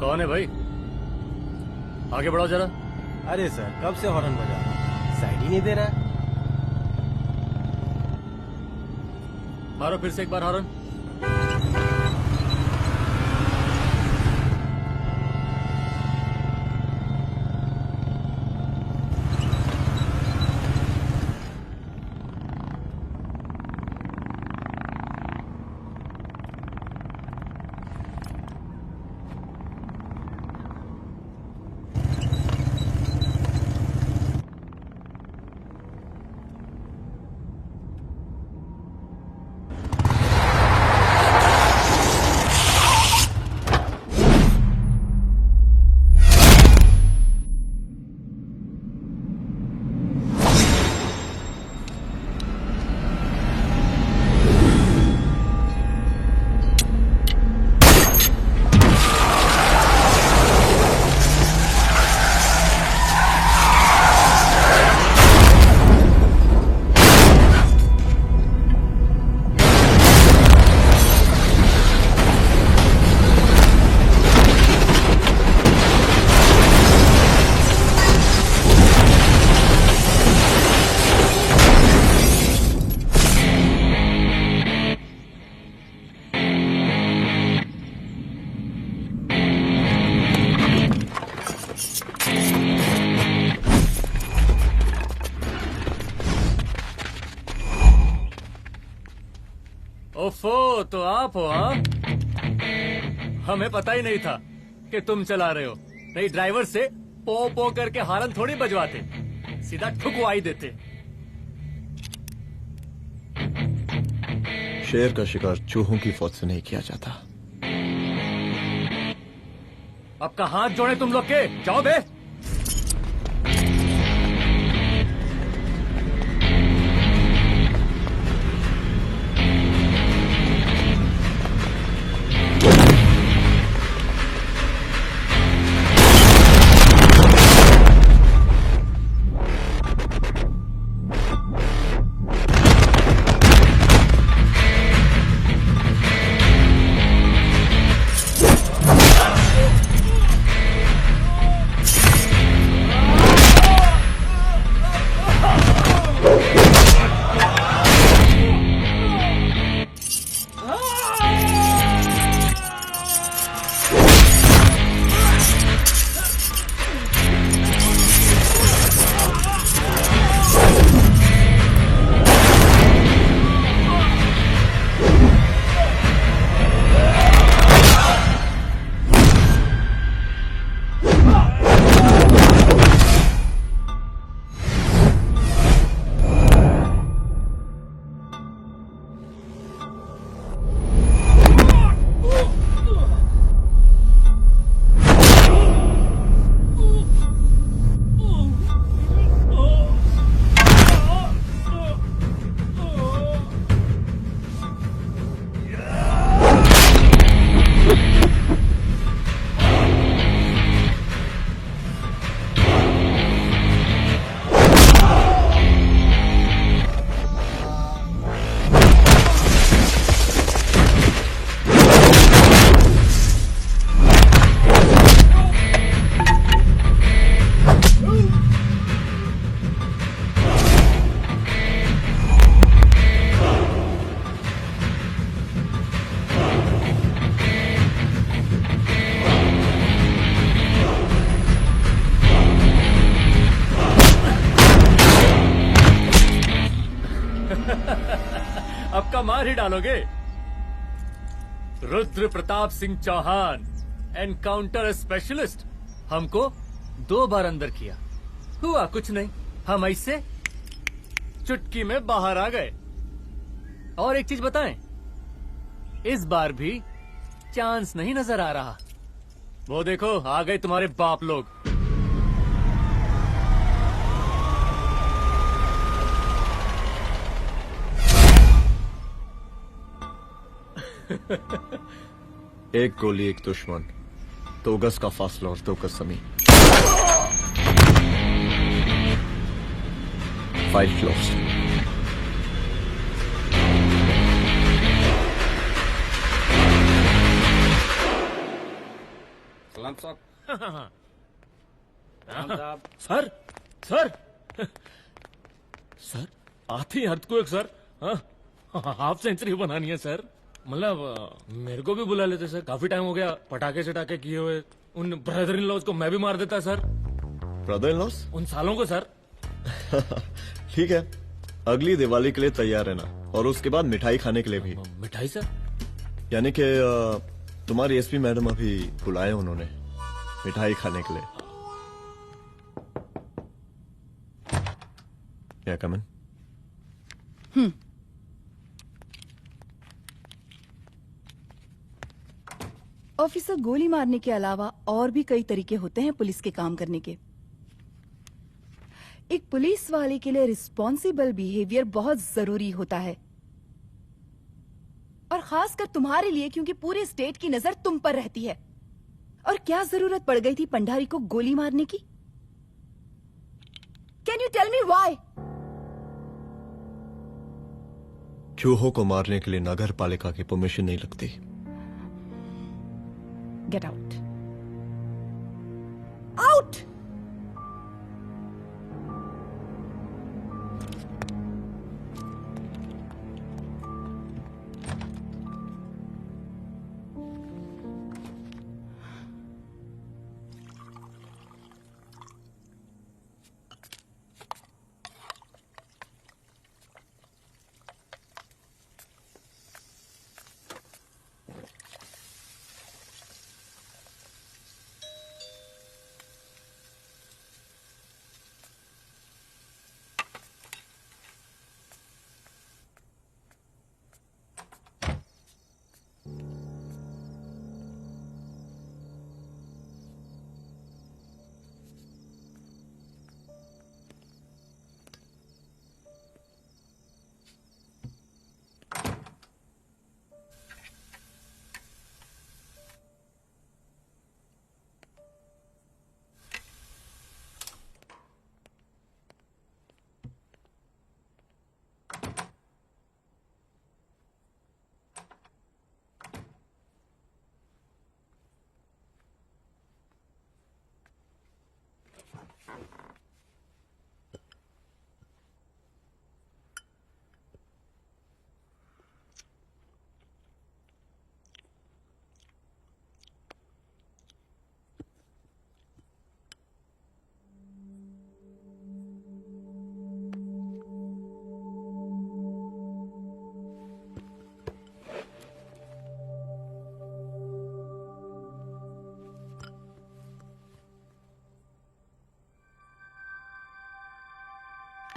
कौन है भाई? आगे बढ़ाओ जरा। अरे सर, कब से हॉर्न बजा रहा हूं, साइड ही नहीं दे रहा है। मारो फिर से एक बार हॉर्न। ओफो, तो आप हो? हाँ, हमें पता ही नहीं था कि तुम चला रहे हो। नहीं, ड्राइवर से पो पो करके हारन थोड़ी बजवाते, सीधा ठुकवाई देते। शेर का शिकार चूहों की फौज से नहीं किया जाता। अब का हाथ जोड़े तुम लोग के, जाओ बे। अब का मार ही डालोगे? रुद्र प्रताप सिंह चौहान, एनकाउंटर स्पेशलिस्ट, हमको 2 बार अंदर किया, हुआ कुछ नहीं। हम ऐसे चुटकी में बाहर आ गए। और एक चीज बताएं, इस बार भी चांस नहीं नजर आ रहा। वो देखो, आ गए तुम्हारे बाप लोग। एक गोली एक दुश्मन, 2 गज का फासला और 2 गज जमीन। 5 floors। साहब। सर सर सर आती अर्थक्वेक सर। हाफ सेंचुरी बनानी है सर। मतलब मेरे को भी बुला लेते सर, काफी टाइम हो गया पटाखे चटाखे किए हुए। उन ब्रदर इन लॉज को मैं भी मार देता सर, ब्रदर इन लॉस? उन सालों को सर। ठीक है, अगली दिवाली के लिए तैयार रहना, और उसके बाद मिठाई खाने के लिए भी। मिठाई सर? यानी कि तुम्हारी एसपी मैडम अभी बुलाए उन्होंने मिठाई खाने के लिए। क्या कमन? ऑफिसर, गोली मारने के अलावा और भी कई तरीके होते हैं पुलिस के काम करने के। एक पुलिस वाले के लिए रिस्पॉन्सिबल बिहेवियर बहुत जरूरी होता है, और खासकर तुम्हारे लिए, क्योंकि पूरे स्टेट की नजर तुम पर रहती है। और क्या जरूरत पड़ गई थी पंडारी को गोली मारने की? Can you tell me why? चूहों को मारने के लिए नगर पालिका की परमिशन नहीं लगती। Get out. Out!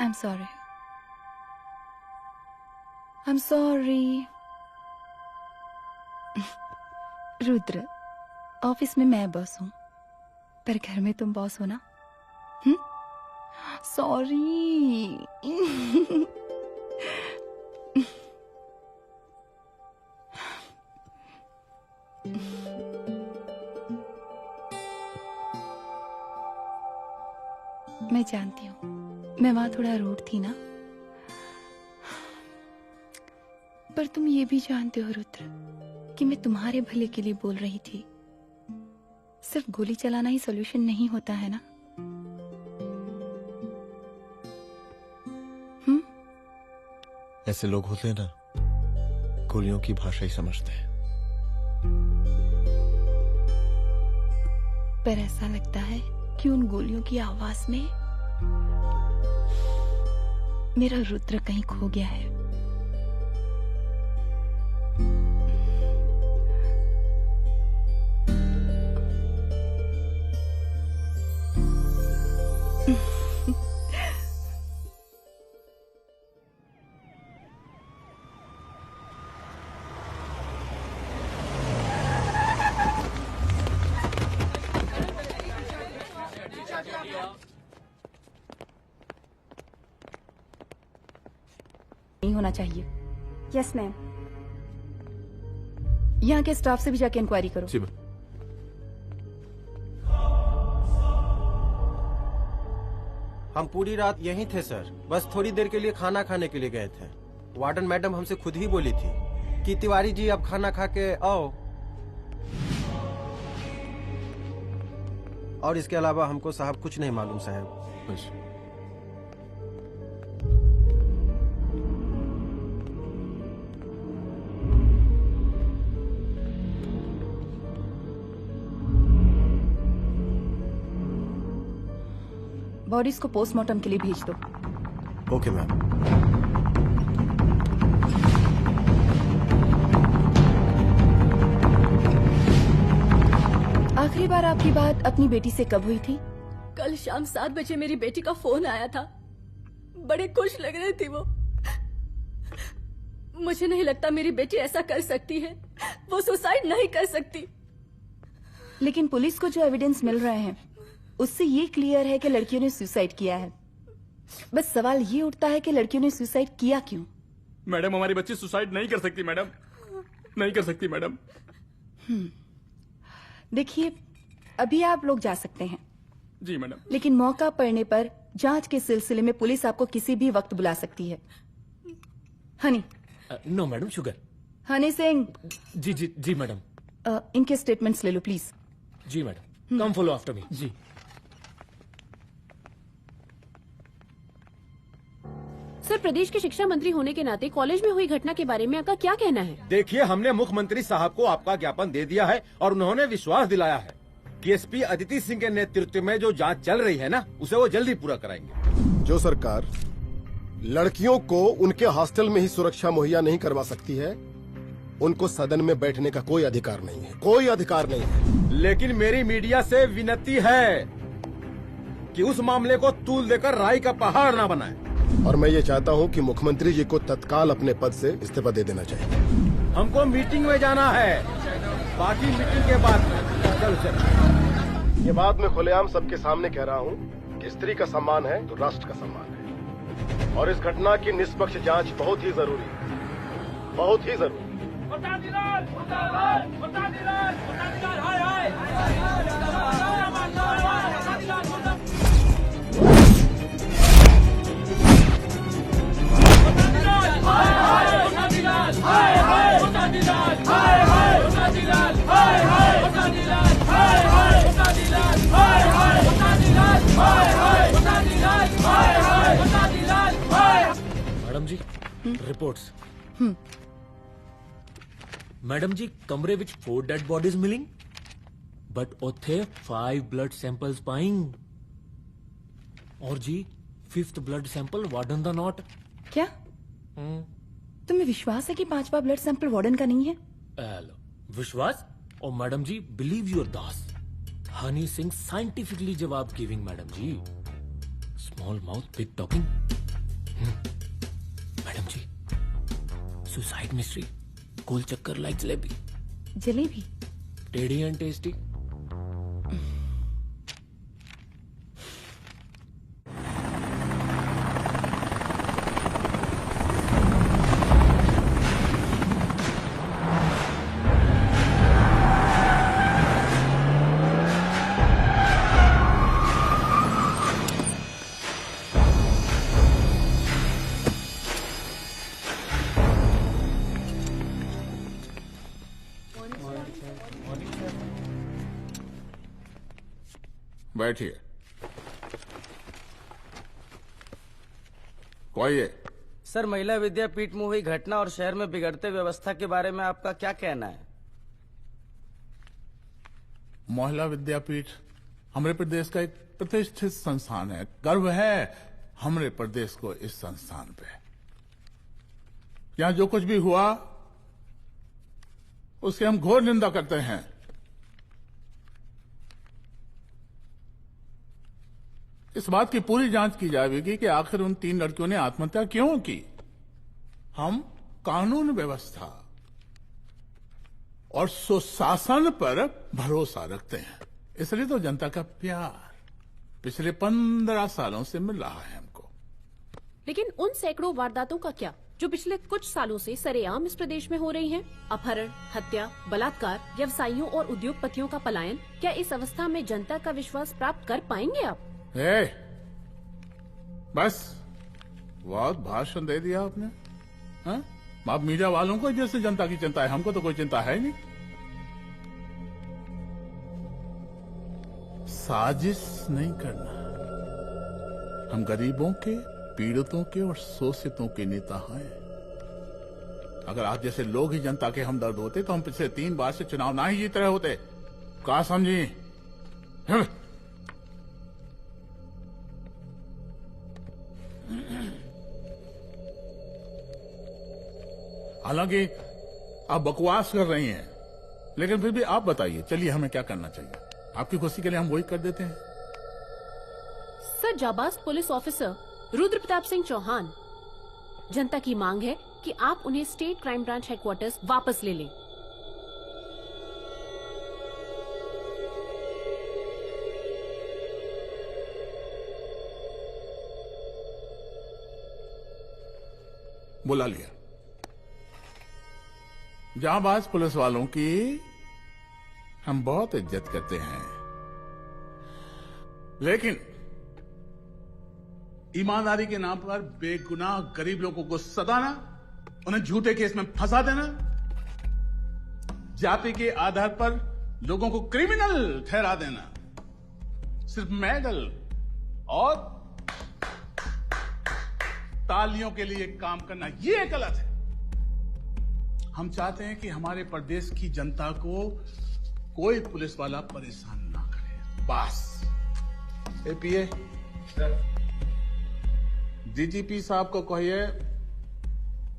I'm sorry. I'm sorry. Rudra, office में मैं बॉस हूँ, पर घर में तुम बॉस हो ना? सॉरी। मैं जानती हूँ, मैं वहां थोड़ा रूड थी ना, पर तुम ये भी जानते हो रुद्र कि मैं तुम्हारे भले के लिए बोल रही थी। सिर्फ गोली चलाना ही सॉल्यूशन नहीं होता है ना? ऐसे लोग होते हैं ना, गोलियों की भाषा ही समझते हैं। पर ऐसा लगता है कि उन गोलियों की आवाज में मेरा रुद्र कहीं खो गया है। नहीं होना चाहिए। Yes ma'am. यहाँ के स्टाफ से भी जाके इंक्वायरी करो। हम पूरी रात यहीं थे सर, बस थोड़ी देर के लिए खाना खाने के लिए गए थे। वार्डन मैडम हमसे खुद ही बोली थी कि तिवारी जी अब खाना खा के आओ। और इसके अलावा हमको साहब कुछ नहीं मालूम साहब। बॉडीज को पोस्टमार्टम के लिए भेज दो। Okay ma'am. आखिरी बार आपकी बात अपनी बेटी से कब हुई थी? कल शाम 7 बजे मेरी बेटी का फोन आया था। बड़े खुश लग रही थी वो। मुझे नहीं लगता मेरी बेटी ऐसा कर सकती है। वो सुसाइड नहीं कर सकती। लेकिन पुलिस को जो एविडेंस मिल रहे हैं उससे ये क्लियर है कि लड़कियों ने सुसाइड किया है। बस सवाल ये उठता है कि लड़कियों ने सुसाइड किया क्यों? मैडम हमारी बच्ची सुसाइड नहीं कर सकती मैडम, नहीं कर सकती मैडम। देखिए, अभी आप लोग जा सकते हैं। जी मैडम। लेकिन मौका पड़ने पर जांच के सिलसिले में पुलिस आपको किसी भी वक्त बुला सकती है। Honey. No madam, sugar. Honey Singh. जी जी जी मैडम। इनके स्टेटमेंट्स ले लो प्लीज। जी madam, come follow after me. जी। सर, प्रदेश के शिक्षा मंत्री होने के नाते कॉलेज में हुई घटना के बारे में आपका क्या कहना है? देखिए, हमने मुख्यमंत्री साहब को आपका ज्ञापन दे दिया है और उन्होंने विश्वास दिलाया है कि एसपी अदिति सिंह के नेतृत्व में जो जांच चल रही है ना, उसे वो जल्दी पूरा कराएंगे। जो सरकार लड़कियों को उनके हॉस्टल में ही सुरक्षा मुहैया नहीं करवा सकती है, उनको सदन में बैठने का कोई अधिकार नहीं है, कोई अधिकार नहीं है। लेकिन मेरी मीडिया से विनती है कि उस मामले को तूल देकर राई का पहाड़ ना बनाए। और मैं ये चाहता हूँ कि मुख्यमंत्री जी को तत्काल अपने पद से इस्तीफा दे देना चाहिए। हमको मीटिंग में जाना है, बाकी मीटिंग के बाद चल। ये बात मैं खुलेआम सबके सामने कह रहा हूँ कि स्त्री का सम्मान है तो राष्ट्र का सम्मान है, और इस घटना की निष्पक्ष जांच बहुत ही जरूरी है, बहुत ही जरूरी। मैडम जी, रिपोर्ट्स। मैडम जी, कमरे विच 4 डेड बॉडीज मिलिंग, बट उथे 5 ब्लड सैंपल्स पाइंग। और जी 5th ब्लड सैंपल वार्डन दा नॉट। क्या तुम्हें विश्वास है कि 5वां ब्लड सैंपल वार्डन का नहीं है? हेलो, विश्वास? और मैडम जी, बिलीव योर दास। हनी सिंह साइंटिफिकली जवाब गिविंग मैडम जी। Small mouth big talking. Madam जी, सुसाइड मिस्ट्री, गोल चक्कर लाइक जलेबी। जलेबी टेढ़ी एंड टेस्टी। बैठिए। कोई है? सर, महिला विद्यापीठ में हुई घटना और शहर में बिगड़ते व्यवस्था के बारे में आपका क्या कहना है? महिला विद्यापीठ हमारे प्रदेश का एक प्रतिष्ठित संस्थान है। गर्व है हमारे प्रदेश को इस संस्थान पे। यहाँ जो कुछ भी हुआ उसकी हम घोर निंदा करते हैं। इस बात की पूरी जांच की जाएगी कि आखिर उन 3 लड़कियों ने आत्महत्या क्यों की। हम कानून व्यवस्था और सुशासन पर भरोसा रखते हैं, इसलिए तो जनता का प्यार पिछले 15 सालों से मिल रहा है हमको। लेकिन उन सैकड़ों वारदातों का क्या जो पिछले कुछ सालों से सरेआम इस प्रदेश में हो रही हैं? अपहरण, हत्या, बलात्कार, व्यवसायियों और उद्योगपतियों का पलायन। क्या इस अवस्था में जनता का विश्वास प्राप्त कर पाएंगे आप? बस बहुत भाषण दे दिया आपने। हाँ? आप मीडिया वालों को जैसे जनता की चिंता है, हमको तो कोई चिंता है नहीं। साजिश नहीं करना। हम गरीबों के, पीड़ितों के और शोषितों के नेता हैं। अगर आप जैसे लोग ही जनता के हमदर्द होते तो हम पिछले 3 बार से चुनाव ना ही जीत रहे होते। कहा समझी? हालांकि आप बकवास कर रही हैं, लेकिन फिर भी आप बताइए, चलिए हमें क्या करना चाहिए? आपकी खुशी के लिए हम वही कर देते हैं। सर, जाबाज पुलिस ऑफिसर रुद्र प्रताप सिंह चौहान, जनता की मांग है कि आप उन्हें स्टेट क्राइम ब्रांच हेडक्वार्टर्स वापस ले लें। बुला लिया। जाबाज पुलिस वालों की हम बहुत इज्जत करते हैं, लेकिन ईमानदारी के नाम पर बेगुनाह गरीब लोगों को सताना, उन्हें झूठे केस में फंसा देना, जाति के आधार पर लोगों को क्रिमिनल ठहरा देना, सिर्फ मेडल और तालियों के लिए काम करना, ये गलत है। हम चाहते हैं कि हमारे प्रदेश की जनता को कोई पुलिस वाला परेशान ना करे, बस। एपीए डीजीपी साहब को कहिए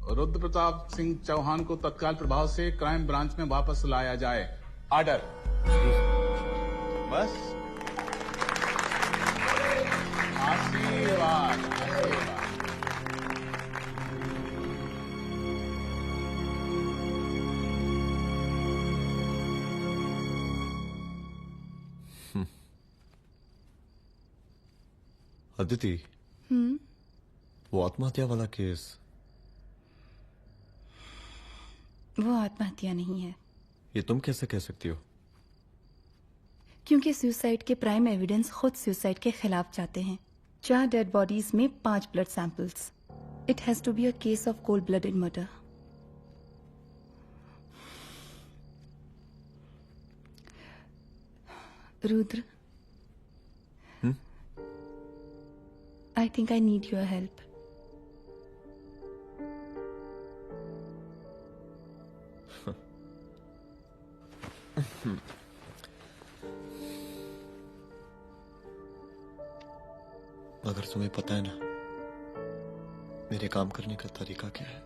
रुद्र प्रताप सिंह चौहान को तत्काल प्रभाव से क्राइम ब्रांच में वापस लाया जाए। ऑर्डर। बस। आशीर्वाद। अदिति, वो आत्महत्या वाला केस, वो आत्महत्या नहीं है। ये तुम कैसे कह सकती हो? क्योंकि सुसाइड के प्राइम एविडेंस खुद सुसाइड के खिलाफ जाते हैं। 4 डेड बॉडीज में 5 blood samples. It has to be a case of cold blooded murder. Rudra, I think I need your help. मगर तुम्हें पता है ना मेरे काम करने का तरीका क्या है?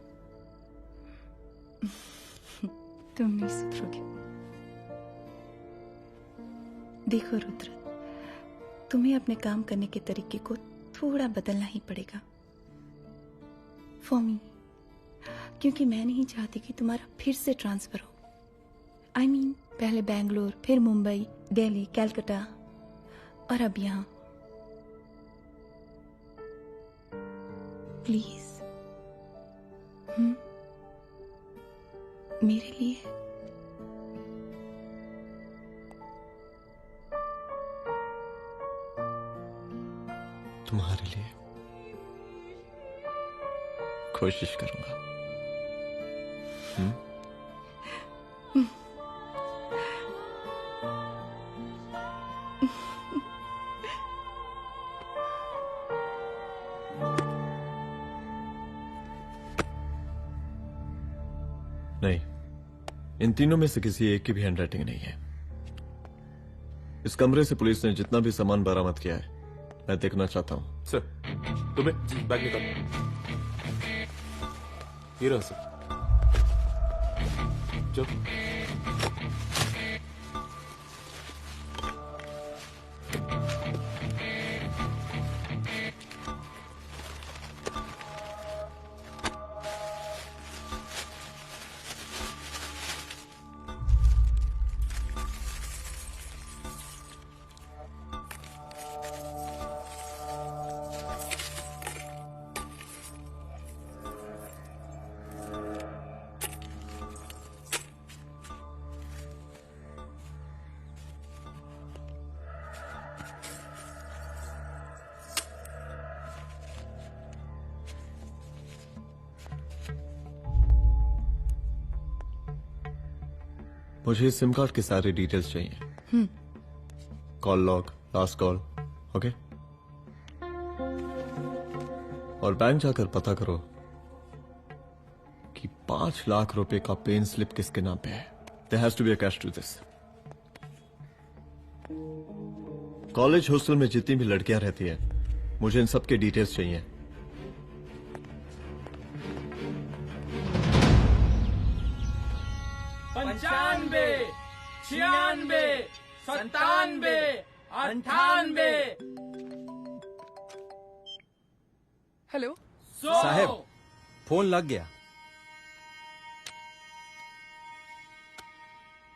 तुम नहीं सुधरोगे। देखो रुद्र, तुम्हें अपने काम करने के तरीके को थोड़ा बदलना ही पड़ेगा फॉर मी, क्योंकि मैं नहीं चाहती कि तुम्हारा फिर से ट्रांसफर हो। आई मीन, पहले बेंगलोर, फिर मुंबई, दिल्ली, कलकत्ता और अब यहां। प्लीज मेरे लिए। तुम्हारे लिए कोशिश करूंगा। नहीं, इन तीनों में से किसी एक की भी हैंडराइटिंग नहीं है। इस कमरे से पुलिस ने जितना भी सामान बरामद किया है मैं देखना चाहता हूं। सर, तुम्हें बैग निकाल। ये रहा सर। चल। मुझे सिम कार्ड के सारे डिटेल्स चाहिए। Call log, last call, okay? और बैंक जाकर पता करो कि 5 लाख रुपए का पेन स्लिप किसके नाम पे है. There has to be a cash to this. College hostel में जितनी भी लड़कियां रहती हैं, मुझे इन सब के डिटेल्स चाहिए. पंचानवे, 96, 97, 98. हेलो साहब, फोन लग गया.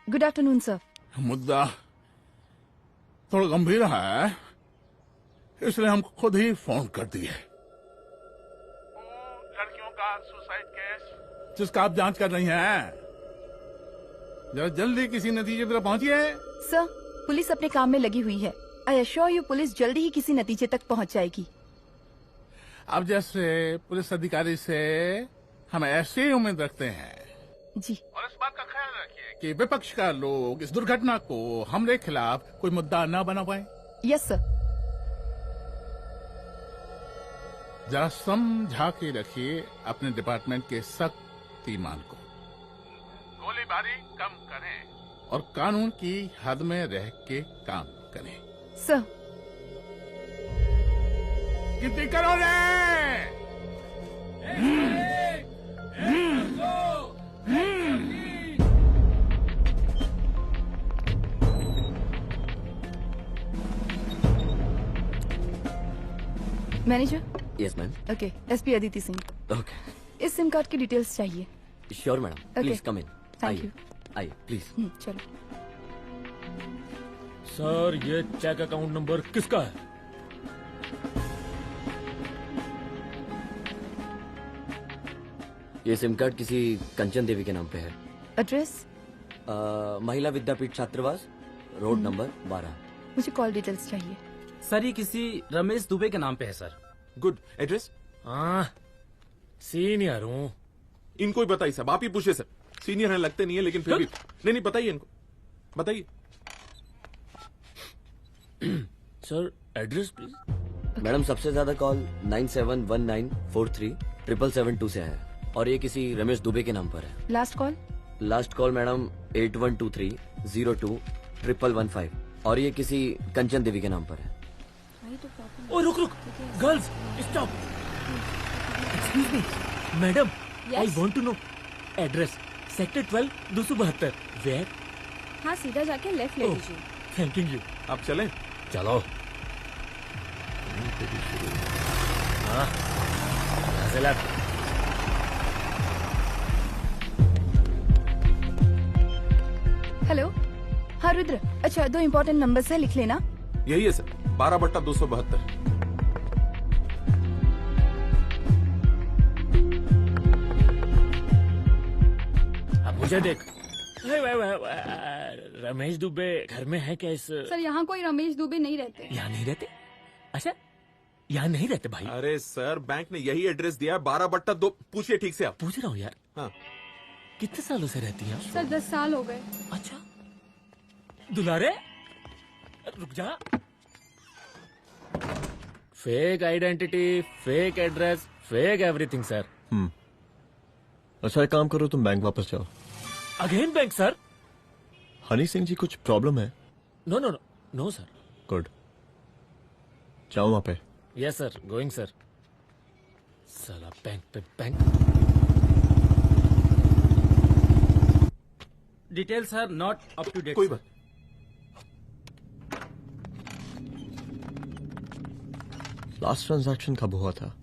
Good afternoon sir. मुद्दा थोड़ा गंभीर है, इसलिए हम खुद ही फोन कर दिए. लड़कियों का सुसाइड केस जिसका आप जांच कर रही हैं, जरा जल्दी किसी नतीजे पर पहुंचिए. सर, पुलिस अपने काम में लगी हुई है. आई एश्योर यू पुलिस जल्दी ही किसी नतीजे तक पहुंच जाएगी. अब जैसे पुलिस अधिकारी से हम ऐसी ही उम्मीद रखते हैं जी. और इस बात का ख्याल रखिए कि विपक्ष का लोग इस दुर्घटना को हमरे खिलाफ कोई मुद्दा न बना पाए. Yes sir. जरा समझा के रखिए अपने डिपार्टमेंट के शक्तिमान को. गोलीबारी कम करें और कानून की हद में रह के काम करें. सर. कितनी करोगे? Manager. Yes ma'am. Okay. SP Aditi Singh. Okay. इस सिम कार्ड की डिटेल्स चाहिए. Sure madam. Please come in. Thank you. आइए प्लीज. चलो. सर, ये चेक अकाउंट नंबर किसका है? ये सिम कार्ड किसी कंचन देवी के नाम पे है. एड्रेस? महिला विद्यापीठ छात्रावास, रोड नंबर 12. मुझे कॉल डिटेल्स चाहिए. सर, ये किसी रमेश दुबे के नाम पे है सर. गुड. एड्रेस? हाँ, सीनियर हूँ. इनको ही बताइए साहब, आप ही पूछे सर. सीनियर है लगते नहीं है, लेकिन फिर भी नहीं बताइए इनको, बताइए. Sir, address please. मैडम, सबसे ज्यादा कॉल 9719437772 से है और ये किसी रमेश दुबे के नाम पर है. Last call? Last call madam 8123021115 और ये किसी कंचन देवी के नाम पर है. ओ रुक रुक, girls stop. Excuse me madam, I want to know address. Sector 12 272. Where? हाँ, सीधा जाके लेफ्ट ले लीजिए. Thank you. आप चलें? चलो. हाँ, यहाँ से लेफ्ट. हेलो. हाँ रुद्र. अच्छा, 2 इम्पोर्टेंट नंबर्स है, लिख लेना. यही है सर, 12/272. अब मुझे देख. रमेश दुबे घर में है क्या? इस सर, यहाँ कोई रमेश दुबे नहीं रहते. यहाँ नहीं रहते? अच्छा, यहाँ नहीं रहते भाई. अरे सर, बैंक ने यही एड्रेस दिया है, 12/2. पूछिए ठीक से आप. पूछ रहा हूँ यार. हाँ. कितने सालों से रहती हैं? सर, 10 साल हो गए. अच्छा. दुलारे, रुक जा. Fake identity, fake address, fake everything sir. अच्छा, एक काम करो, तुम बैंक वापस जाओ. Again bank sir? Honey Singh ji, कुछ प्रॉब्लम है? No no no no sir. Good. जाओ वहां पे. Yes sir, going sir. साला बैंक पे bank. Detail sir not up to date. कोई बात. लास्ट ट्रांजैक्शन कब हुआ था?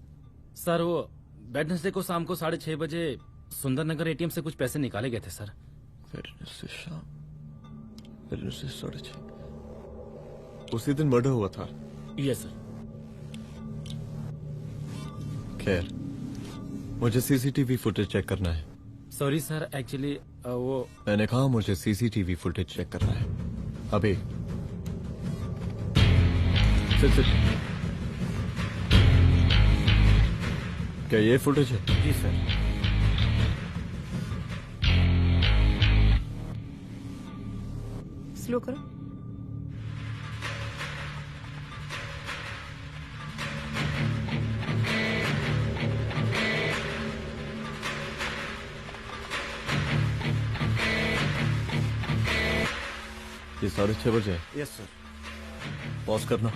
सर, वो वेडनेसडे को शाम को 6:30 बजे सुंदरनगर एटीएम से कुछ पैसे निकाले गए थे सर. वेडनेसडे शाम, वेडनेसडे 6:30. उसी दिन मर्डर हुआ था? Yes sir. खैर, मुझे सीसीटीवी फुटेज चेक करना है. सॉरी सर, एक्चुअली वो मैंने कहा मुझे सीसीटीवी फुटेज चेक करना है अभी. सिट. क्या ये फुटेज है? जी सर. स्लो करो. ये 6:30 बजे है। Yes sir. पॉज करना।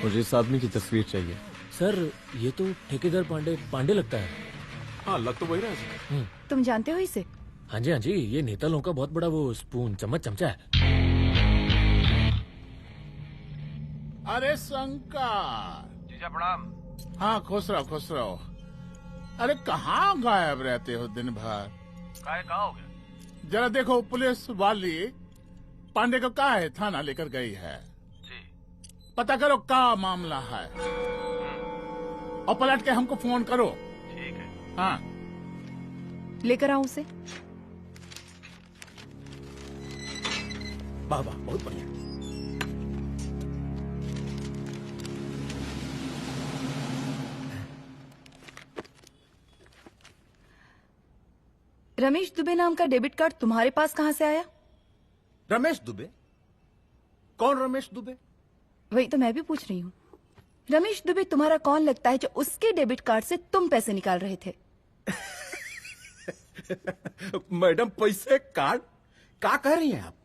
मुझे इस आदमी की तस्वीर चाहिए। सर ये तो ठेकेदार पांडे लगता है। हाँ लग तो वही रहा है। तुम जानते हो इसे? हाँ जी, ये नेता लोगों का बहुत बड़ा वो स्पून चमचा है। अरे शंकर। जीजा प्रणाम। हाँ खुश रहो। अरे कहाँ गायब रहते हो दिन भर? कहाँ हो गया? जरा देखो पुलिस वाली पांडे को कहा है थाना लेकर गई है। जी। पता करो क्या मामला है और पलट के हमको फोन करो। ठीक है। हाँ लेकर आओ उसे। वाह बहुत बढ़िया। रमेश दुबे नाम का डेबिट कार्ड तुम्हारे पास कहाँ से आया? रमेश दुबे? कौन रमेश दुबे? वही तो मैं भी पूछ रही हूँ। रमेश दुबे तुम्हारा कौन लगता है जो उसके डेबिट कार्ड से तुम पैसे निकाल रहे थे? मैडम पैसे कार्ड क्या कह रही हैं आप?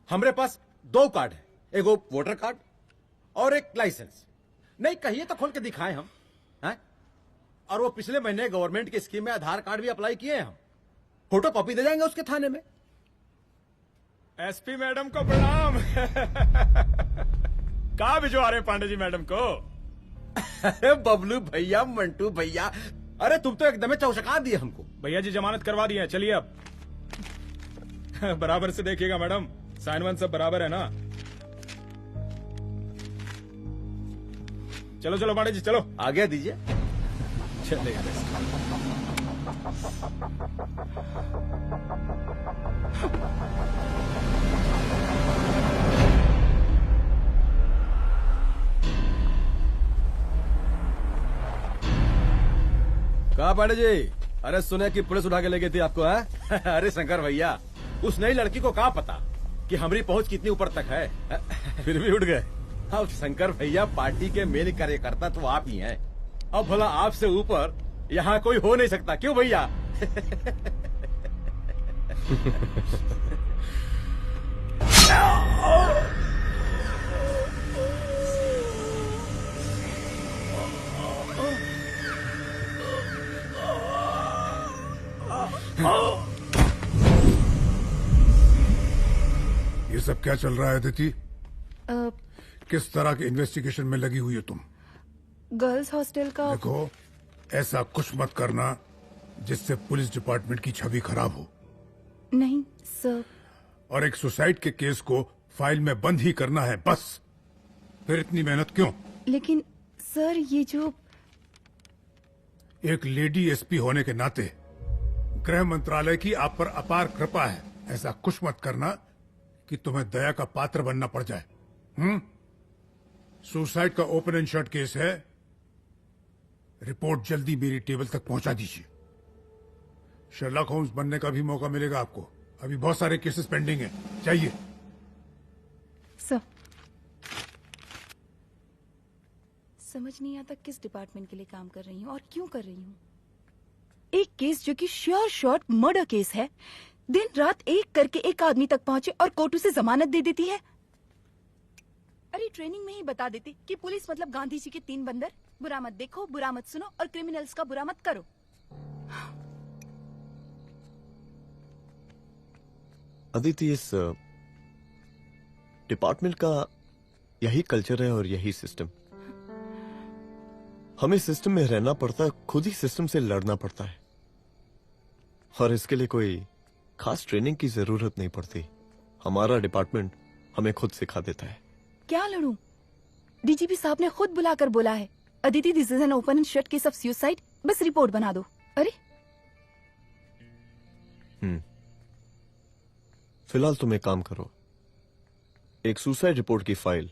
हमारे पास 2 कार्ड है, एक वोटर कार्ड और एक लाइसेंस। नहीं कहिए तो खोल के दिखाएं हम हैं? और वो पिछले महीने गवर्नमेंट की स्कीम में आधार कार्ड भी अप्लाई किए हैं हम। फोटो कॉपी दे जाएंगे उसके थाने में। एसपी मैडम को प्रणाम। कहाँ भिजवा रहे पांडे जी मैडम को? अरे बबलू भैया, मंटू भैया, अरे तुम तो एकदम चौसका दिए हमको। भैया जी जमानत करवा दिए हैं, चलिए अब। बराबर से देखिएगा मैडम, साइन वन सब बराबर है ना? चलो पांडे जी चलो। आगे दीजिए। चलेगा। कहा पांडे जी? अरे सुने कि पुलिस उठा के ले गई थी आपको है? अरे शंकर भैया, उस नई लड़की को क्या पता कि हमारी पहुंच कितनी ऊपर तक है। फिर भी उठ गए। अब शंकर भैया पार्टी के मेन कार्यकर्ता तो आप ही हैं। अब भला आपसे ऊपर यहाँ कोई हो नहीं सकता, क्यों भैया? ये सब क्या चल रहा है अदिति? किस तरह के इन्वेस्टिगेशन में लगी हुई है तुम? गर्ल्स हॉस्टल का। देखो ऐसा कुछ मत करना जिससे पुलिस डिपार्टमेंट की छवि खराब हो। नहीं सर। और एक सुसाइड के केस को फाइल में बंद ही करना है बस। फिर इतनी मेहनत क्यों? लेकिन सर ये जो एक लेडी एसपी होने के नाते गृह मंत्रालय की आप पर अपार कृपा है। ऐसा कुछ मत करना कि तुम्हें दया का पात्र बनना पड़ जाए। सुसाइड का ओपन एंड शट केस है। रिपोर्ट जल्दी मेरी टेबल तक पहुंचा दीजिए। शर्लॉक होम्स बनने का भी मौका मिलेगा आपको। अभी बहुत सारे केसेस पेंडिंग हैं। चाहिए सर। समझ नहीं आता किस डिपार्टमेंट के लिए काम कर रही हूँ और क्यों कर रही हूँ। एक केस जो कि श्योर शॉट मर्डर केस है, दिन रात एक करके एक आदमी तक पहुंचे और कोर्ट उसे जमानत दे देती है। अरे ट्रेनिंग में ही बता देती कि पुलिस मतलब गांधी जी के 3 बंदर, बुरा मत देखो, बुरा मत सुनो और क्रिमिनल्स का बुरा मत करो। अदिति, इस डिपार्टमेंट का यही कल्चर है और यही सिस्टम। हमें सिस्टम में रहना पड़ता है, खुद ही सिस्टम से लड़ना पड़ता है और इसके लिए कोई खास ट्रेनिंग की जरूरत नहीं पड़ती। हमारा डिपार्टमेंट हमें खुद सिखा देता है। क्या लड़ूं? डीजीपी साहब ने खुद बुलाकर बोला है, Aditi this is an open and shut case of suicide, बस रिपोर्ट बना दो। अरे फिलहाल तुम एक काम करो, एक सुसाइड रिपोर्ट की फाइल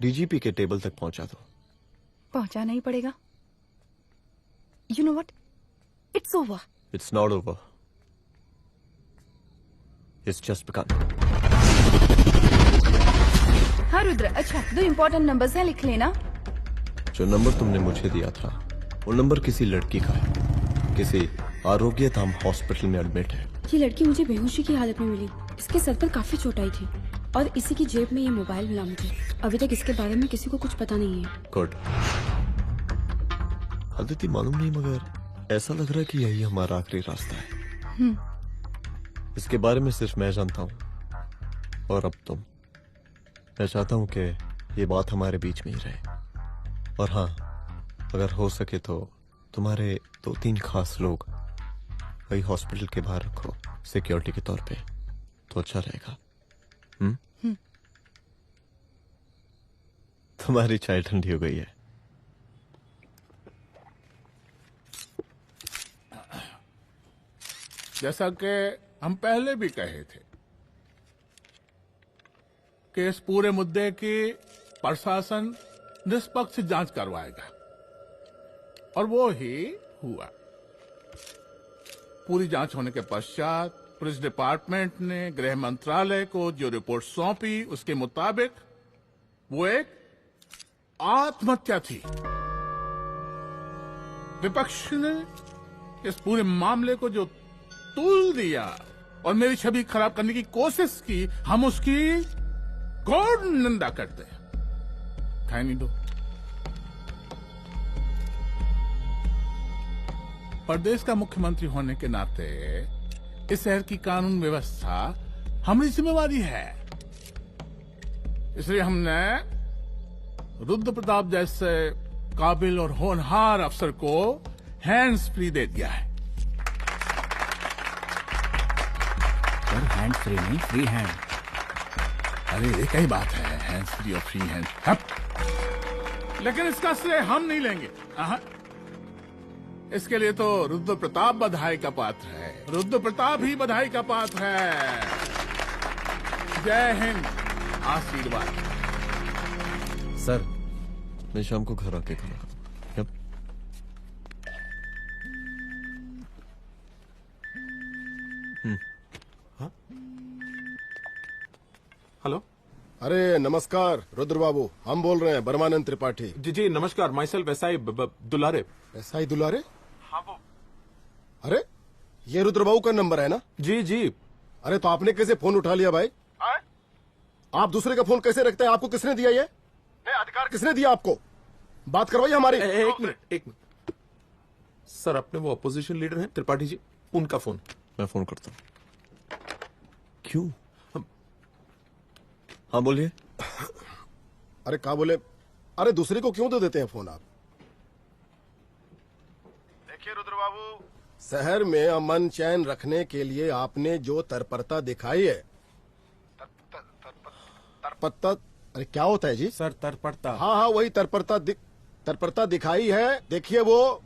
डीजीपी के टेबल तक पहुंचा दो। पहुंचाना ही पड़ेगा। You know what, it's over. It's not over, it's just begun. हाँ रुद्र, अच्छा 2 इम्पोर्टेंट नंबर्स हैं, लिख लेना। जो नंबर तुमने मुझे दिया था वो नंबर किसी लड़की का है, किसी आरोग्य धाम हॉस्पिटल में एडमिट है। ये लड़की मुझे बेहोशी की हालत में मिली। इसके सर पर काफी चोट आई थी और इसी की जेब में ये मोबाइल मिला मुझे। अभी तक इसके बारे में किसी को कुछ पता नहीं है। गुड। अदिति मालूम नहीं, मगर ऐसा लग रहा है कि यही हमारा आखिरी रास्ता है। इसके बारे में सिर्फ मैं जानता हूँ और अब तुम। मैं चाहता हूँ कि ये बात हमारे बीच में ही रहे। और हाँ, अगर हो सके तो तुम्हारे 2-3 खास लोग वही हॉस्पिटल के बाहर रखो सिक्योरिटी के तौर पे, तो अच्छा रहेगा। तुम्हारी चाय ठंडी हो गई है। जैसा कि हम पहले भी कहे थे कि इस पूरे मुद्दे की प्रशासन निष्पक्ष जांच करवाएगा, और वो ही हुआ। पूरी जांच होने के पश्चात पुलिस डिपार्टमेंट ने गृह मंत्रालय को जो रिपोर्ट सौंपी, उसके मुताबिक वो एक आत्महत्या थी। विपक्ष ने इस पूरे मामले को जो तूल दिया और मेरी छवि खराब करने की कोशिश की, हम उसकी घोर निंदा करते हैं। खैनी दो। प्रदेश का मुख्यमंत्री होने के नाते इस शहर की कानून व्यवस्था हमारी जिम्मेवारी है। इसलिए हमने रुद्र प्रताप जैसे काबिल और होनहार अफसर को हैंड्स फ्री दे दिया है। सर हैंड फ्री नहीं, फ्री हैंड। अरे एक ही बात है, हैंड्स फ्री और फ्री हैंड। लेकिन इसका श्रेय हम नहीं लेंगे। इसके लिए तो रुद्र प्रताप बधाई का पात्र है। रुद्र प्रताप ही बधाई का पात्र है। जय हिंद। आशीर्वाद। सर, मैं शाम को घर आके खाना खाऊं। हेलो। अरे नमस्कार रुद्र बाबू, हम बोल रहे हैं परमानंद त्रिपाठी। जी जी नमस्कार। My self SI Dulare. SI दुलारे? हाँ वो। अरे ये रुद्र बाबू का नंबर है ना? जी जी। अरे तो आपने कैसे फोन उठा लिया भाई? आप दूसरे का फोन कैसे रखते हैं? आपको किसने दिया ये? अधिकार किसने दिया आपको? बात करवाइए हमारी। एक मिनट। सर, अपने वो अपोजिशन लीडर हैं त्रिपाठी जी, उनका फोन। मैं फोन करता हूँ। क्यों? हाँ बोलिए। अरे क्या बोले? अरे दूसरे को क्यों दे देते हैं फोन आप? देखिए रुद्र बाबू, शहर में अमन चैन रखने के लिए आपने जो तत्परता दिखाई है, तत्परता, अरे क्या होता है जी? सर तत्परता। हाँ हाँ वही तत्परता दिखाई है। देखिए वो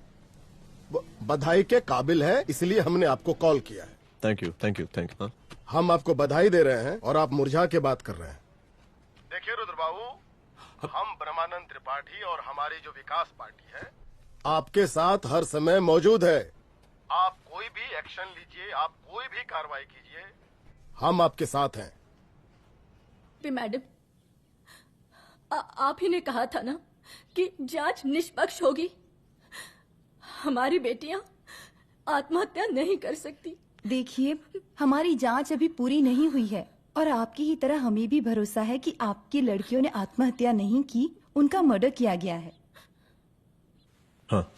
बधाई के काबिल है, इसलिए हमने आपको कॉल किया है। Thank you. हम आपको बधाई दे रहे हैं और आप मुरझा के बात कर रहे हैं। देखिए रुद्र बाबू, हम ब्रह्मानंद त्रिपाठी और हमारी जो विकास पार्टी है आपके साथ हर समय मौजूद है। आप कोई भी एक्शन लीजिए, आप कोई भी कार्रवाई कीजिए, हम आपके साथ हैं। मैडम, आप ही ने कहा था ना कि जांच निष्पक्ष होगी। हमारी बेटियां आत्महत्या नहीं कर सकती। देखिए, हमारी जांच अभी पूरी नहीं हुई है और आपकी ही तरह हमें भी भरोसा है कि आपकी लड़कियों ने आत्महत्या नहीं की, उनका मर्डर किया गया है। हाँ,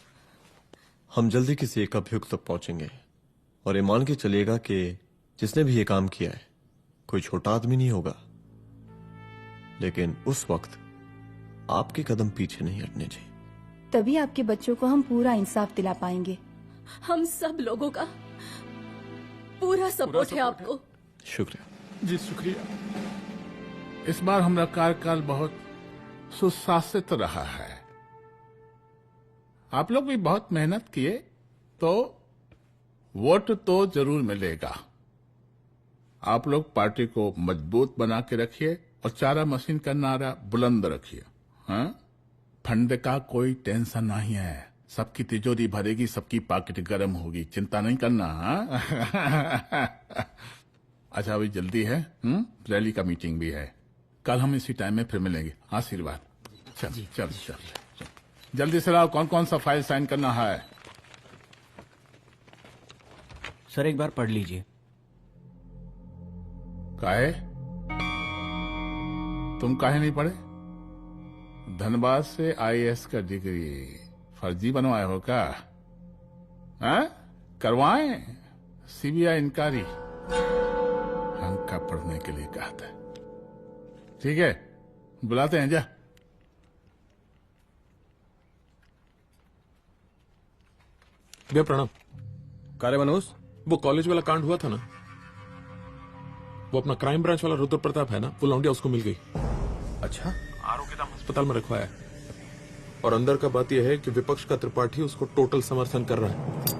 हम जल्दी किसी एक अभियुक्त तक पहुंचेंगे और ये मान के चलिएगा कि जिसने भी ये काम किया है कोई छोटा आदमी नहीं होगा, लेकिन उस वक्त आपके कदम पीछे नहीं हटने चाहिए। तभी आपके बच्चों को हम पूरा इंसाफ दिला पाएंगे। हम सब लोगों का पूरा सपोर्ट है आपको। शुक्रिया जी, शुक्रिया। इस बार हमारा कार्यकाल बहुत सुशासित रहा है। आप लोग भी बहुत मेहनत किए, तो वोट तो जरूर मिलेगा। आप लोग पार्टी को मजबूत बना के रखिए और चारा मशीन का नारा बुलंद रखिए। हाँ, फंड का कोई टेंशन नहीं है। सबकी तिजोरी भरेगी, सबकी पॉकेट गर्म होगी, चिंता नहीं करना। हाँ? अच्छा, अभी जल्दी है, रैली का मीटिंग भी है। कल हम इसी टाइम में फिर मिलेंगे। आशीर्वाद। चल जल्दी से लाओ, कौन कौन सा फाइल साइन करना है? सर एक बार पढ़ लीजिए। काहे? तुम काहे नहीं पढ़े? धनबाद से आईएएस का डिग्री फर्जी बनवाए हो क्या? हाँ? करवाएं सीबीआई इंक्वायरी। हमका पढ़ने के लिए कहा था। ठीक है, बुलाते हैं। जा। भैया प्रणाम। कार्य मनोज, वो कॉलेज वाला कांड हुआ था ना, वो अपना क्राइम ब्रांच वाला रुद्र प्रताप है ना, वो लौंडिया उसको मिल गई। अच्छा। आरोग्यधाम अस्पताल में रखवाया है। और अंदर का बात यह है कि विपक्ष का त्रिपाठी उसको टोटल समर्थन कर रहा है।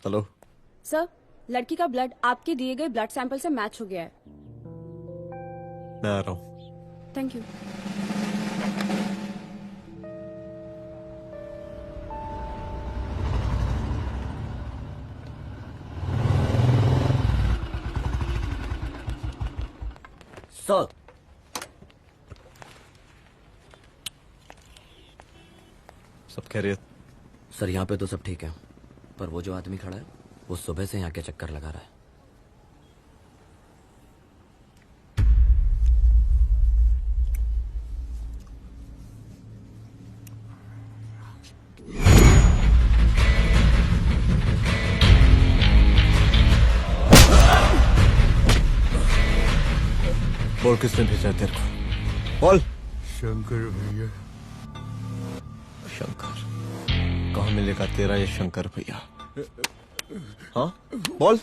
हेलो सर, लड़की का ब्लड आपके दिए गए ब्लड सैंपल से मैच हो गया है। मैं आ रहा हूँ। Thank you. सर, सब खैरियत? सर यहाँ पे तो सब ठीक है, पर वो जो आदमी खड़ा है वो सुबह से यहाँ के चक्कर लगा रहा है। बोल किसने भेजा तेरे को? बोल। शंकर भैया। शंकर? कहाँ मिलेगा तेरा ये शंकर भैया? हाँ बोल।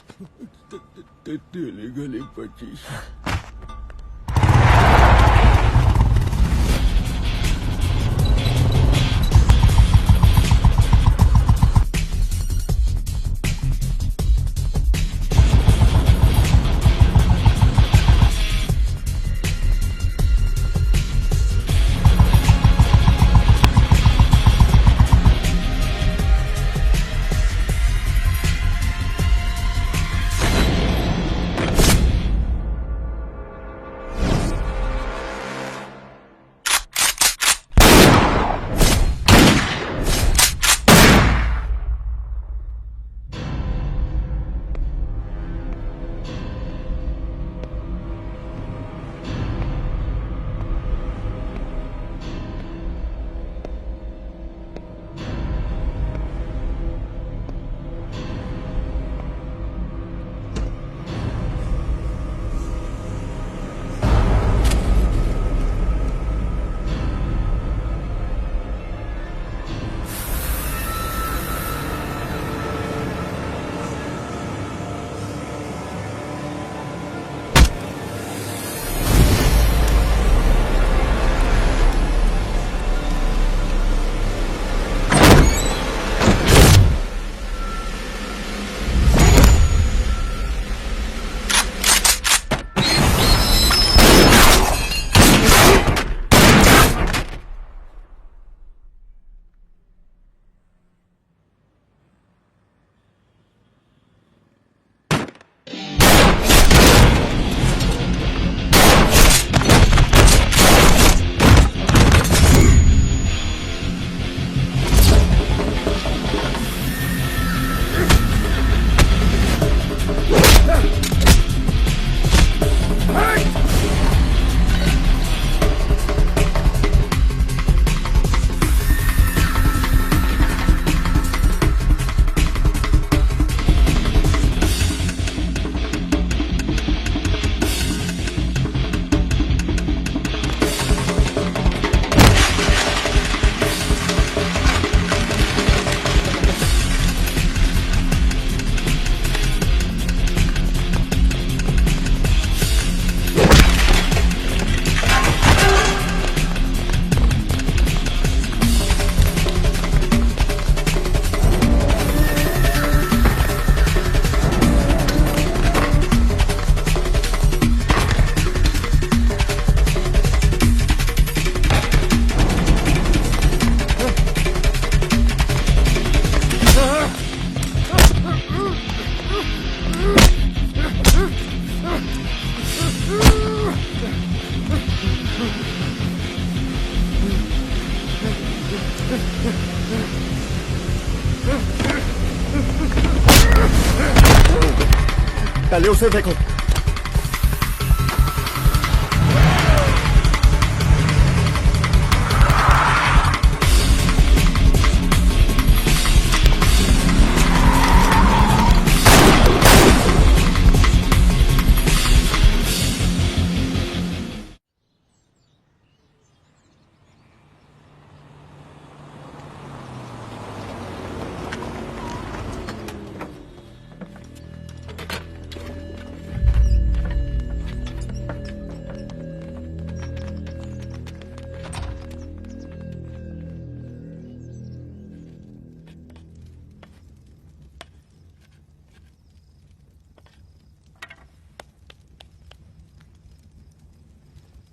तेली गली 25। पहले उसे देखो।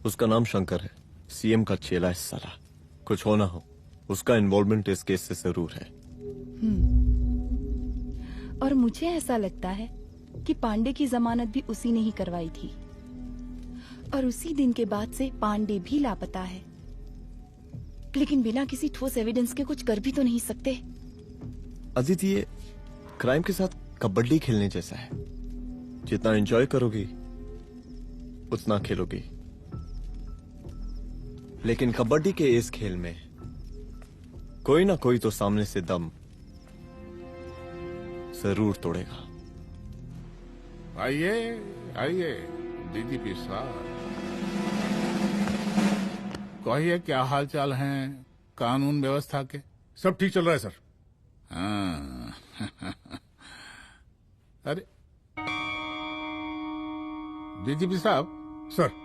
उसका नाम शंकर है, सीएम का चेला है साला। कुछ हो ना हो, उसका इन्वॉल्वमेंट इस केस से जरूर है। और मुझे ऐसा लगता है कि पांडे की जमानत भी उसी ने ही करवाई थी, और उसी दिन के बाद से पांडे भी लापता है। लेकिन बिना किसी ठोस एविडेंस के कुछ कर भी तो नहीं सकते। अदिति, ये क्राइम के साथ कबड्डी खेलने जैसा है। जितना एंजॉय करोगी उतना खेलोगी, लेकिन कबड्डी के इस खेल में कोई ना कोई तो सामने से दम जरूर तोड़ेगा। आइए आइए डीजीपी साहब, कहिए क्या हाल चाल हैं कानून व्यवस्था के? सब ठीक चल रहा है सर। हाँ। अरे डीजीपी साहब। सर,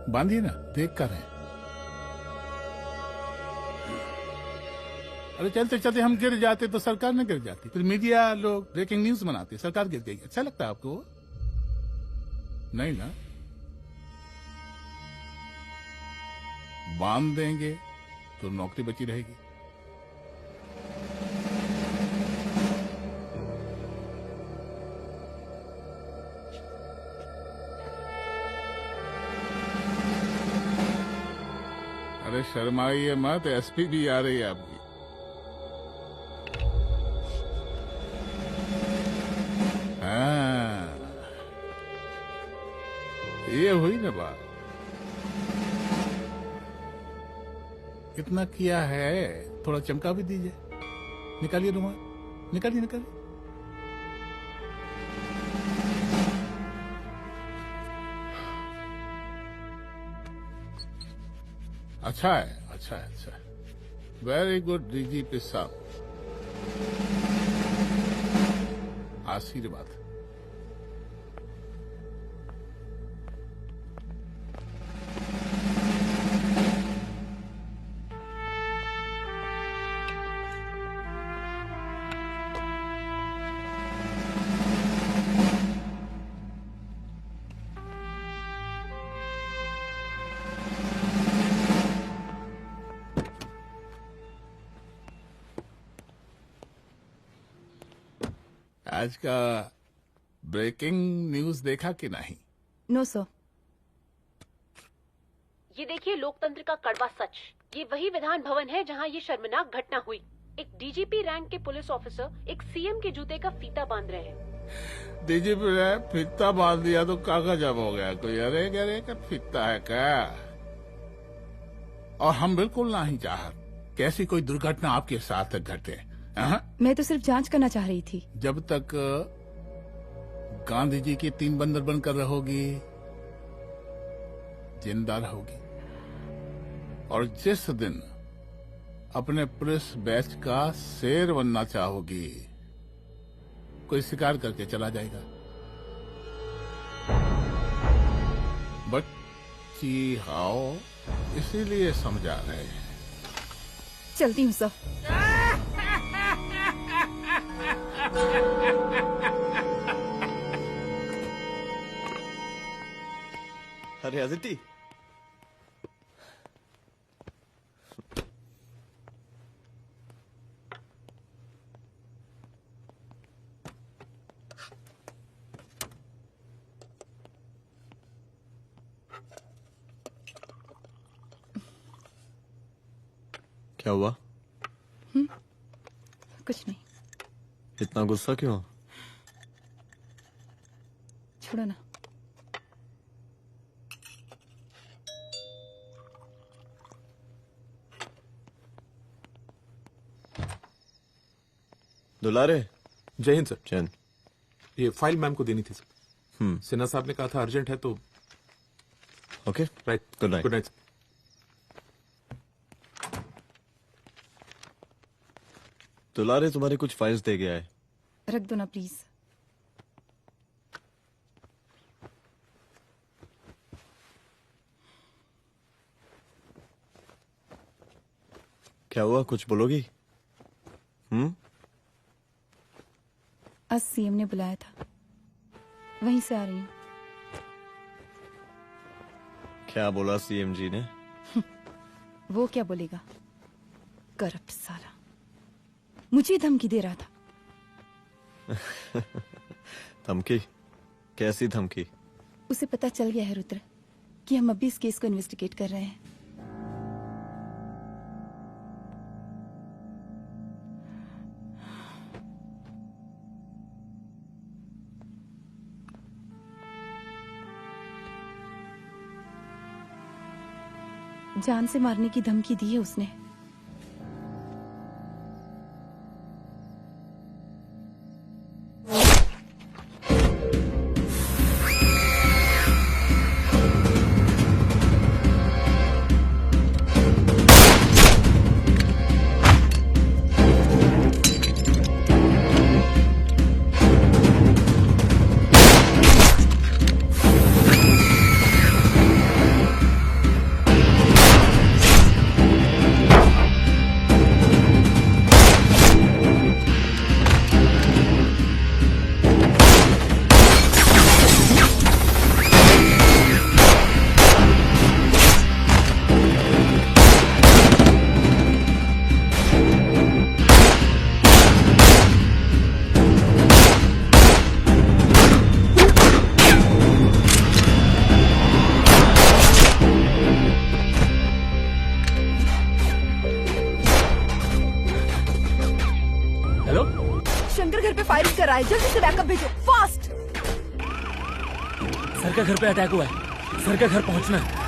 बांधिए ना, देख कर है। अरे चलते चलते हम गिर जाते तो सरकार न गिर जाती, फिर मीडिया लोग ब्रेकिंग न्यूज बनाते, सरकार गिर गई। अच्छा लगता है आपको? नहीं ना? बांध देंगे तो नौकरी बची रहेगी। अरे शर्माइए मत, एसपी भी आ रही है आपकी। हाँ, ये हुई ना बात। कितना किया है, थोड़ा चमका भी दीजिए। निकालिए रुमाल, निकालिए निकालिए। अच्छा है, अच्छा है, अच्छा है। वेरी गुड डीजीपी साहब, आशीर्वाद। आज का ब्रेकिंग न्यूज देखा कि नहीं? No sir. ये देखिए लोकतंत्र का कड़वा सच। ये वही विधान भवन है जहां ये शर्मनाक घटना हुई। एक डीजीपी रैंक के पुलिस ऑफिसर एक सीएम के जूते का फीता बांध रहे हैं। डीजीपी ने फीता बांध दिया तो कागज अब हो गया कोई? अरे गरे का फीता है क्या? और हम बिल्कुल नहीं चाहते कि ऐसी कोई दुर्घटना आपके साथ घटे। मैं तो सिर्फ जांच करना चाह रही थी। जब तक गांधी जी की 3 बंदर बनकर रहोगी, जिंदा रहोगी। और जिस दिन अपने पुलिस बैच का शेर बनना चाहोगी, कोई शिकार करके चला जाएगा। बच्ची हाओ, इसीलिए समझा रहे हैं। चलती हूँ सर। अरे अदिति, क्या हुआ? कुछ नहीं। इतना गुस्सा क्यों? छोड़ो ना। दुलारे। जय हिंद सर। जैन। ये फाइल मैम को देनी थी सर। सिन्हा साहब ने कहा था अर्जेंट है तो। Okay right. Good night. Good night. दुलारे तुम्हारी कुछ फाइल्स दे गया है। रख दो ना प्लीज। क्या हुआ, कुछ बोलोगी? आज सीएम ने बुलाया था, वहीं से आ रही हूँ। क्या बोला सीएम जी ने? वो क्या बोलेगा, करप्ट साला, मुझे धमकी दे रहा था। धमकी? कैसी धमकी? उसे पता चल गया है रुद्र कि हम अभी इस केस को इन्वेस्टिगेट कर रहे हैं। जान से मारने की धमकी दी है उसने। जल्दी से बैकअप भेजो, फास्ट। सर का घर पे अटैक हुआ है, सर का घर पहुंचना है।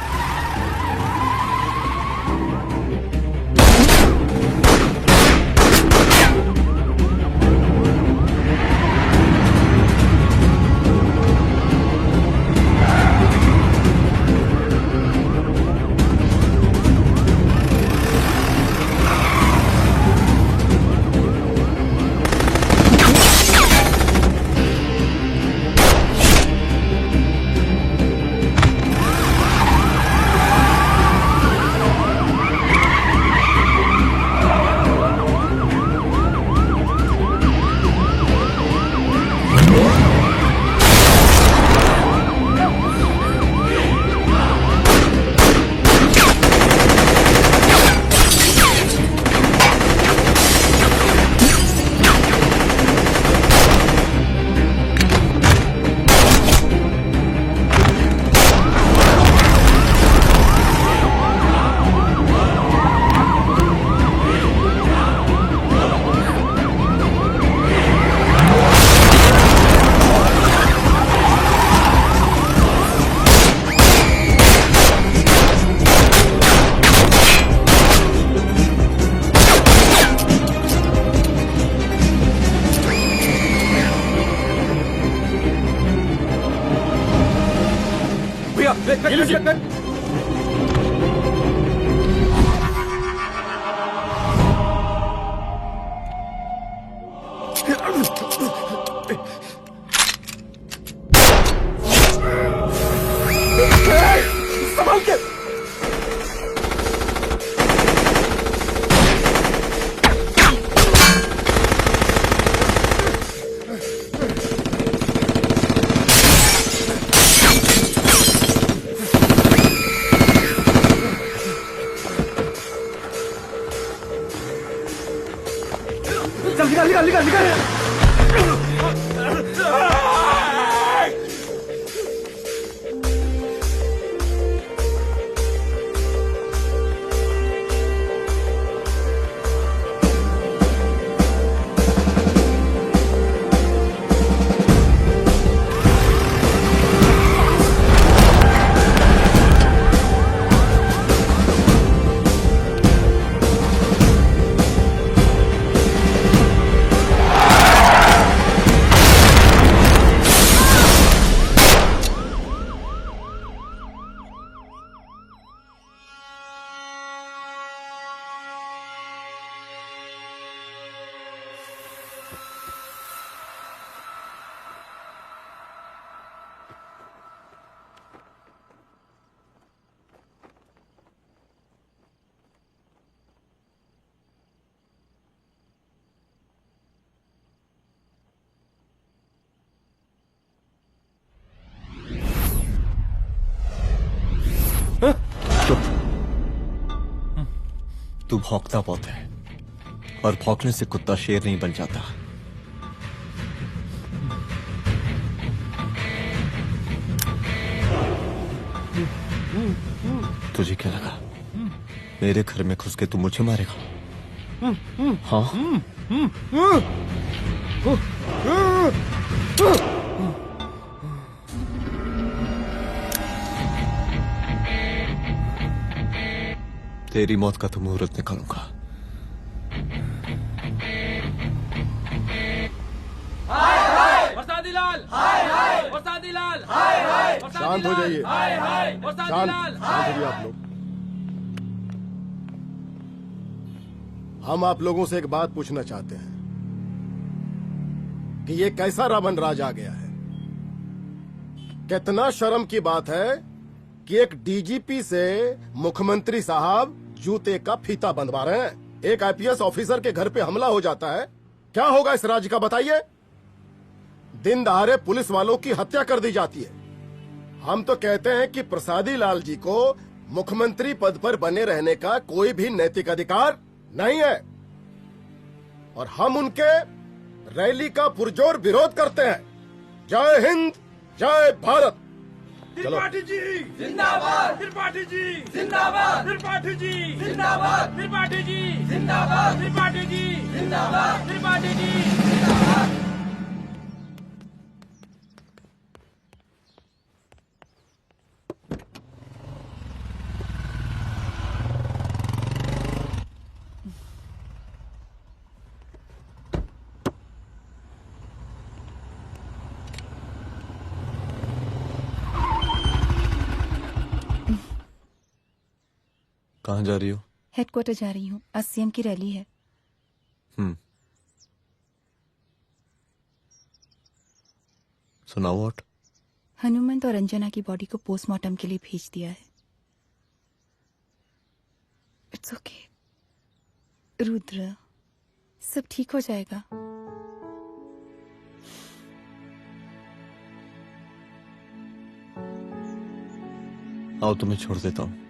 तू भौंकता बहुत है और भौंकने से कुत्ता शेर नहीं बन जाता। तुझे क्या लगा मेरे घर में घुस के तू मुझे मारेगा? हाँ? तेरी मौत का तो मुहूर्त निकालूंगा। शांत हो जाइए, शांत हो आप लोग। हम आप लोगों से एक बात पूछना चाहते हैं कि ये कैसा रावण राज आ गया है। कितना शर्म की बात है कि एक डीजीपी से मुख्यमंत्री साहब जूते का फीता बंधवा रहे हैं। एक आईपीएस ऑफिसर के घर पे हमला हो जाता है, क्या होगा इस राज्य का बताइए? दिन दहाड़े पुलिस वालों की हत्या कर दी जाती है। हम तो कहते हैं कि प्रसादी लाल जी को मुख्यमंत्री पद पर बने रहने का कोई भी नैतिक अधिकार नहीं है और हम उनके रैली का पुरजोर विरोध करते हैं। जय हिंद, जय भारत। त्रिपाठी जी जिंदाबाद, त्रिपाठी जी जिंदाबाद, त्रिपाठी जी जिंदाबाद, त्रिपाठी जी जिंदाबाद, त्रिपाठी जी जिंदाबाद, त्रिपाठी जी जिंदाबाद। कहाँ जा रही हो? हेडक्वार्टर जा रही हूँ, आज सीएम की रैली है। सुनाओ। व्हाट? हनुमंत और अंजना की बॉडी को पोस्टमार्टम के लिए भेज दिया है। इट्स ओके रुद्र, सब ठीक हो जाएगा। आओ तुम्हें छोड़ देता हूँ,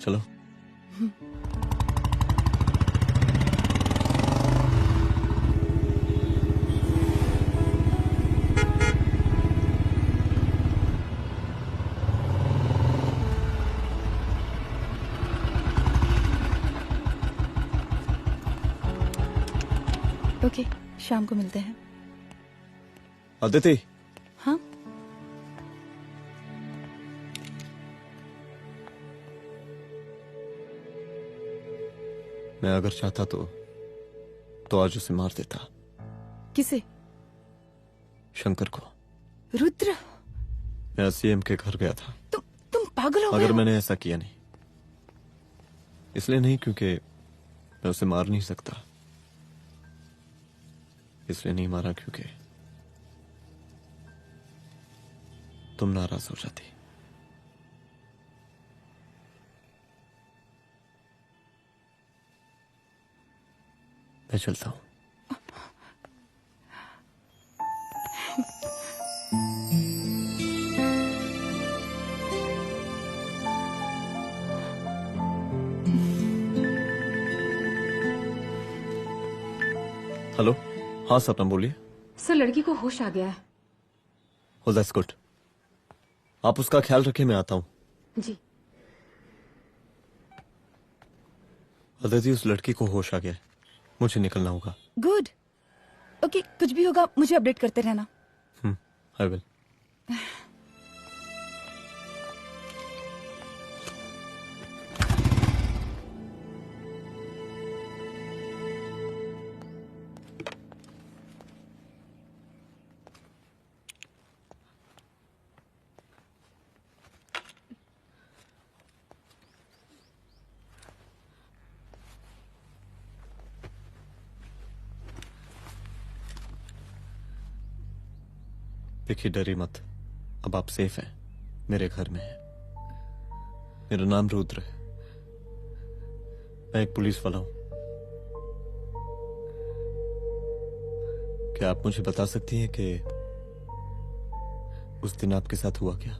चलो। ओके, शाम को मिलते हैं। अदिति। हाँ? मैं अगर चाहता तो आज उसे मार देता। किसे? शंकर को। रुद्र, मैं सीएम के घर गया था। तुम पागल हो गए मगर हो? मैंने ऐसा किया नहीं। इसलिए नहीं क्योंकि मैं उसे मार नहीं सकता, इसलिए नहीं मारा क्योंकि तुम नाराज हो जाती। मैं चलता हूं। हेलो। हाँ सपना बोलिए। सर, लड़की को होश आ गया है। Oh, that's good. आप उसका ख्याल रखिए, मैं आता हूं। जी। अदिति, उस लड़की को होश आ गया है, मुझे निकलना होगा। गुड। ओके, कुछ भी होगा मुझे अपडेट करते रहना। I will. देखिए, डरिए मत, अब आप सेफ हैं, मेरे घर में हैं। मेरा नाम रुद्र है, मैं एक पुलिस वाला हूं। क्या आप मुझे बता सकती हैं कि उस दिन आपके साथ हुआ क्या?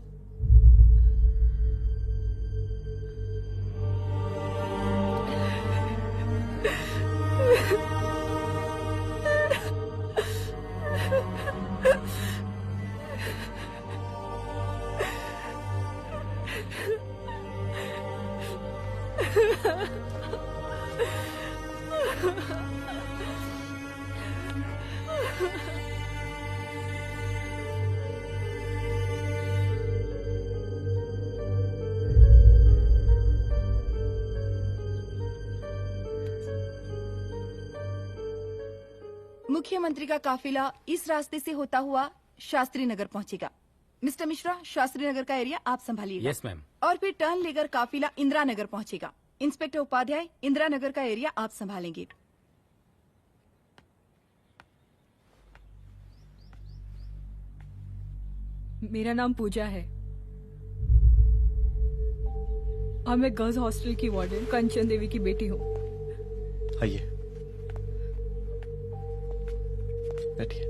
मुख्यमंत्री का काफिला इस रास्ते से होता हुआ शास्त्री नगर पहुंचेगा। मिस्टर मिश्रा, शास्त्री नगर का एरिया आप संभालिएगा। Yes ma'am. और फिर टर्न लेकर काफिला इंदिरा नगर पहुंचेगा। इंस्पेक्टर उपाध्याय, इंदिरा नगर का एरिया आप संभालेंगे। मेरा नाम पूजा है और मैं गर्ल्स हॉस्टल की वार्डन कंचन देवी की बेटी हूँ। आइए, बैठिए।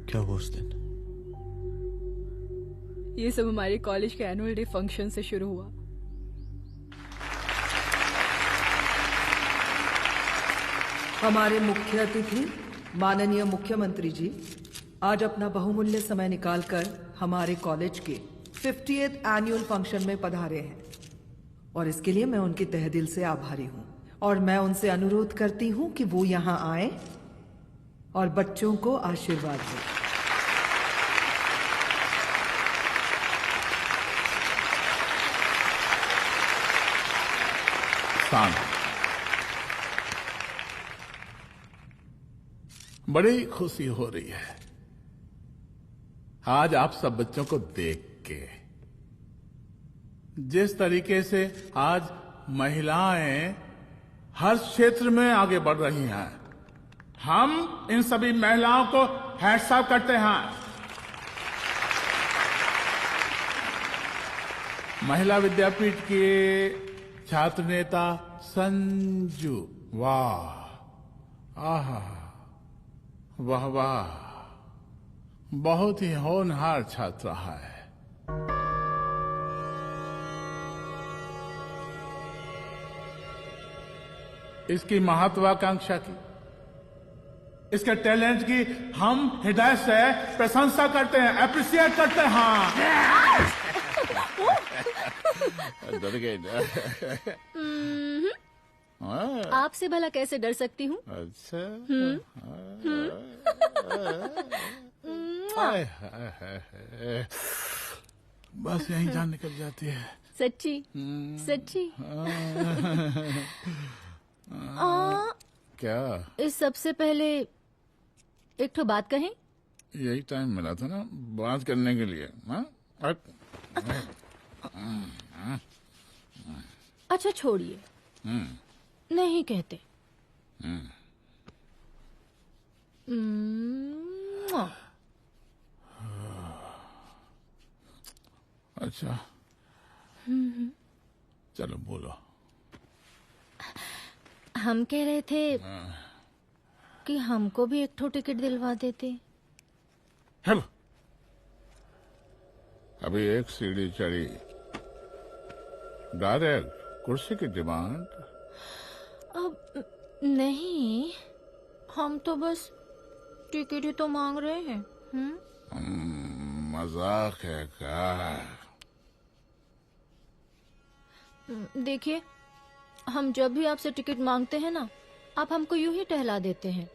क्या हुआ उस दिन? ये सब हमारे कॉलेज के एनुअल डे फंक्शन से शुरू हुआ। हमारे मुख्य अतिथि माननीय मुख्यमंत्री जी आज अपना बहुमूल्य समय निकालकर हमारे कॉलेज के 50th एनुअल फंक्शन में पधारे हैं और इसके लिए मैं उनके तहे दिल से आभारी हूँ और मैं उनसे अनुरोध करती हूँ कि वो यहाँ आए और बच्चों को आशीर्वाद दें। बड़ी खुशी हो रही है आज आप सब बच्चों को देख के। जिस तरीके से आज महिलाएं हर क्षेत्र में आगे बढ़ रही हैं, हम इन सभी महिलाओं को हैट्स ऑफ करते हैं। महिला विद्यापीठ के छात्र नेता संजू, वाह, आहा, वाह वाह, बहुत ही होनहार छात्रा है। इसकी महत्वाकांक्षा की, इसके टैलेंट की हम हृदय से प्रशंसा करते हैं, अप्रिशिएट करते हैं। डर गई ना? आपसे भला कैसे डर सकती हूँ? अच्छा। बस यहीं जान निकल जाती है। सच्ची सच्ची। क्या? इस सबसे पहले एक तो बात कहें। यही टाइम मिला था ना बात करने के लिए। अच्छा छोड़िए, नहीं कहते। अच्छा चलो बोलो। हम कह रहे थे कि हमको भी एक ठो टिकट दिलवा देते। अभी एक सीढ़ी चढ़ी, डायरेक्ट कुर्सी की डिमांड। अब नहीं, हम तो बस टिकट ही तो मांग रहे हैं। मजाक है क्या? देखिए, हम जब भी आपसे टिकट मांगते हैं ना, आप हमको यूं ही टहला देते हैं।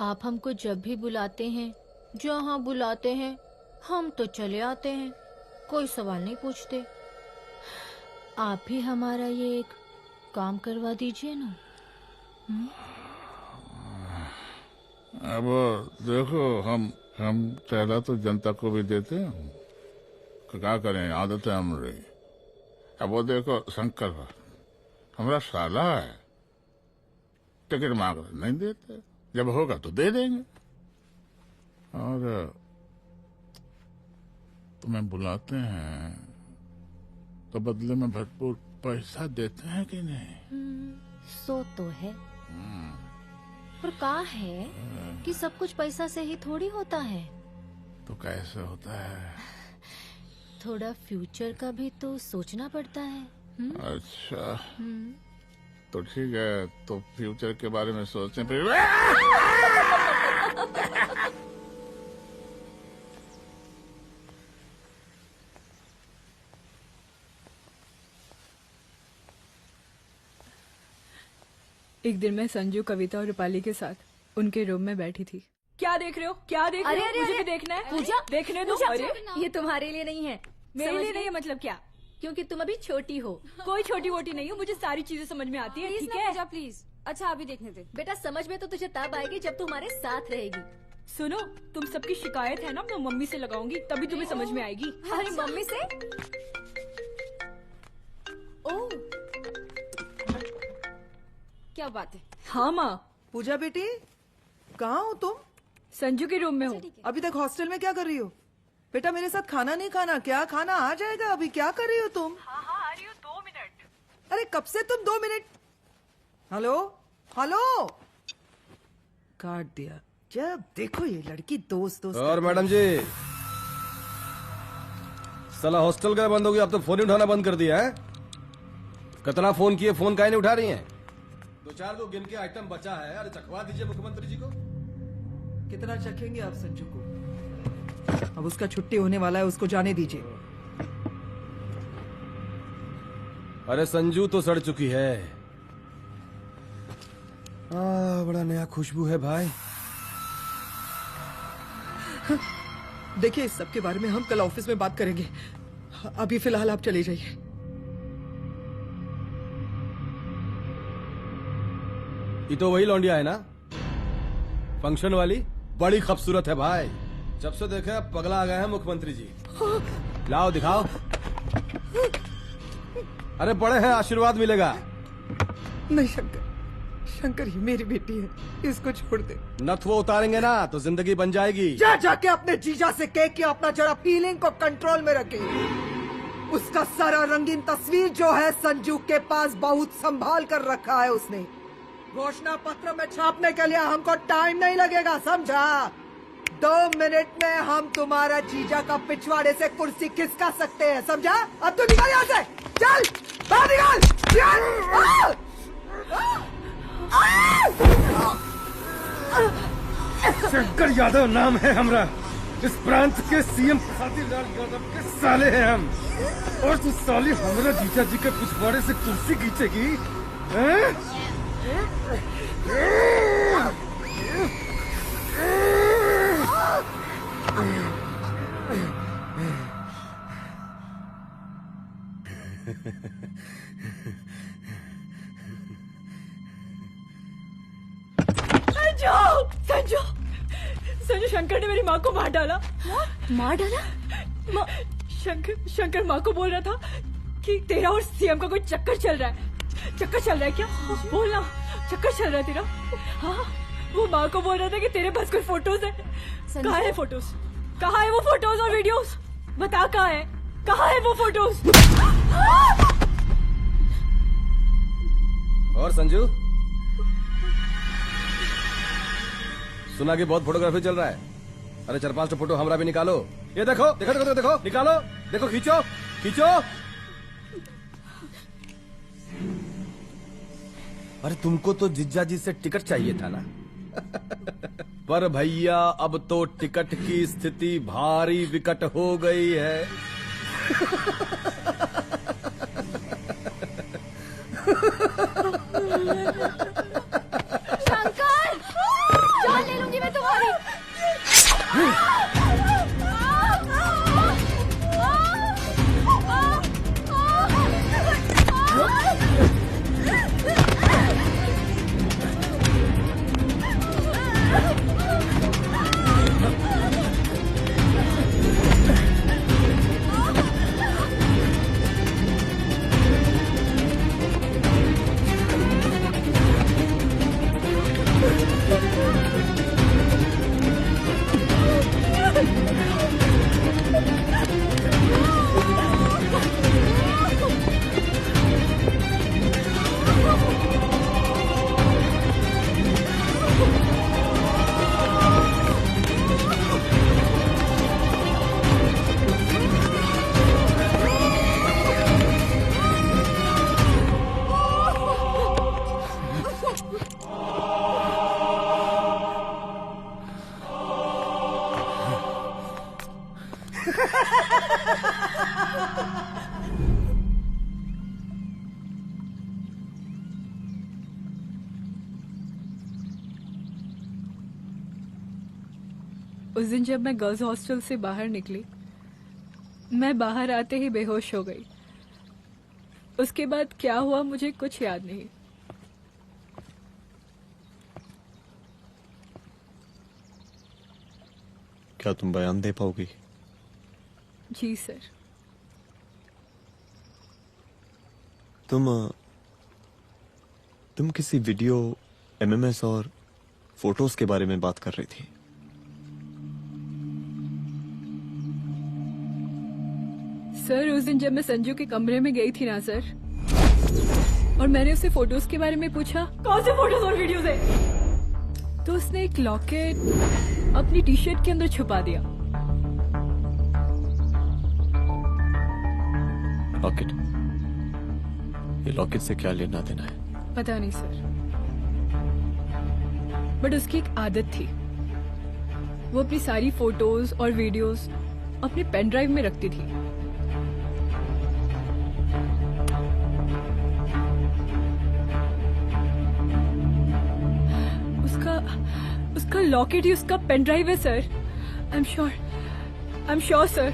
आप हमको जब भी बुलाते हैं, जहाँ बुलाते हैं, हम तो चले आते हैं, कोई सवाल नहीं पूछते। आप भी हमारा ये एक काम करवा दीजिए ना। अब देखो, हम टहला तो जनता को भी देते हैं, क्या करें, आदत है हमारी। अब वो देखो शंकर हमारा साला है, टिकट मांग रहे नहीं देते, जब होगा तो दे देंगे। और तुम्हें बुलाते हैं तो बदले में भरपूर पैसा देते हैं कि नहीं? सो तो है, पर कहा है कि सब कुछ पैसा से ही थोड़ी होता है। तो कैसे होता है? थोड़ा फ्यूचर का भी तो सोचना पड़ता है। अच्छा तो ठीक है, तो फ्यूचर के बारे में सोचें फिर। एक दिन मैं संजू, कविता और रूपाली के साथ उनके रूम में बैठी थी। क्या देख रहे हो? क्या देख रहे हो? अरे, मुझे अरे, भी देखना है। पूजा, देखने दो। पूजा, अरे ये तुम्हारे लिए नहीं है। मेरे समझ लिए गई? नहीं है मतलब क्या? क्योंकि तुम अभी छोटी हो। कोई छोटी वोटी नहीं हूँ, मुझे सारी चीजें समझ में आती है। ठीक है पूजा प्लीज। अच्छा अभी देखने दे। बेटा समझ में तो तुझे तब आएगी जब तू हमारे साथ रहेगी। सुनो, तुम सबकी शिकायत है ना, मैं मम्मी से लगाऊंगी, तभी तुम्हें समझ में आएगी। हमारी मम्मी से? ओह, क्या बात है। हाँ माँ। पूजा बेटी, कहाँ हो तुम? संजू के रूम में हूँ। अभी तक हॉस्टल में क्या कर रही हो? बेटा मेरे साथ खाना नहीं खाना क्या? खाना आ जाएगा, अभी क्या कर रही हो तुम? हाँ हाँ आ रही हूँ, 2 मिनट। अरे कब से तुम 2 मिनट? हेलो हेलो, काट दिया। जब देखो ये लड़की दोस्त दोस्त। और मैडम जी, साला हॉस्टल का बंद हो गया, अब तो फोन ही उठाना बंद कर दिया है। कितना फोन किए, फोन काहे नहीं उठा रही हैं? 2-4 गिन के आइटम बचा है, अरे चखवा दीजिए मुख्यमंत्री जी को। कितना चखेंगे आप संजू को? अब उसका छुट्टी होने वाला है, उसको जाने दीजिए। अरे संजू तो सड़ चुकी है। बड़ा नया खुशबू है भाई। देखिए इस सब के बारे में हम कल ऑफिस में बात करेंगे, अभी फिलहाल आप चले जाइए। ये तो वही लौंडिया है ना, फंक्शन वाली? बड़ी खूबसूरत है भाई, जब से देखे पगला आ गए हैं मुख्यमंत्री जी। लाओ दिखाओ। अरे बड़े हैं, आशीर्वाद मिलेगा। नहीं शंकर, शंकर ये मेरी बेटी है, इसको छोड़ दे। नथ वो उतारेंगे ना तो जिंदगी बन जाएगी। जा जाके अपने जीजा से कह के अपना जरा फीलिंग को कंट्रोल में रखे। उसका सारा रंगीन तस्वीर जो है संजू के पास बहुत संभाल कर रखा है उसने। घोषणा पत्र में छापने के लिए हमको टाइम नहीं लगेगा, समझा? 2 मिनट में हम तुम्हारा जीजा का पिछवाड़े से कुर्सी खिसका सकते हैं, समझा? अब तो निकल यहाँ से, चल बाहर निकल। शंकर यादव नाम है हमरा, इस प्रांत के सीएम प्रसादी लाल यादव के साले हैं हम। और तू साली हमरा जीजा जी के पिछवाड़े से कुर्सी खींचेगी? संजू, संजू शंकर ने मेरी माँ को मार डाला। मार डाला? शंकर माँ को बोल रहा था कि तेरा और सीएम का कोई चक्कर चल रहा है। चक्कर चल रहा है क्या? बोलना, चक्कर चल रहा है तेरा? हाँ, वो माँ को बोल रहा था कि तेरे पास कोई फोटोज है। कहाँ है फोटोज? कहाँ है वो फोटोज और वीडियोस? बता कहाँ है? कहाँ है वो फोटोज? और संजू, सुना कि बहुत फोटोग्राफी चल रहा है। अरे 4-5 फोटो हमरा भी निकालो। ये देखो देखो देखो देखो, निकालो, देखो, खींचो खींचो। अरे तुमको तो जिज्जा जी से टिकट चाहिए था ना। पर भैया अब तो टिकट की स्थिति भारी विकट हो गई है। शंकर, जान ले लूंगी मैं तुम्हारी। उस दिन जब मैं गर्ल्स हॉस्टल से बाहर निकली, मैं बाहर आते ही बेहोश हो गई। उसके बाद क्या हुआ मुझे कुछ याद नहीं। क्या तुम बयान दे पाओगी? जी सर। तुम किसी वीडियो, एमएमएस और फोटोज के बारे में बात कर रही थी। सर उस दिन जब मैं संजू के कमरे में गई थी ना सर, और मैंने उससे फोटोज के बारे में पूछा कौन से फोटोज और वीडियोज है, तो उसने एक लॉकेट अपनी टी शर्ट के अंदर छुपा दिया। लॉकेट? ये लॉकेट से क्या लेना देना है? पता नहीं सर, बट उसकी एक आदत थी, वो अपनी सारी फोटोज और वीडियोस अपने पेन ड्राइव में रखती थी। उसका लॉकेट ही उसका पेन ड्राइव है sir. I am sure sir.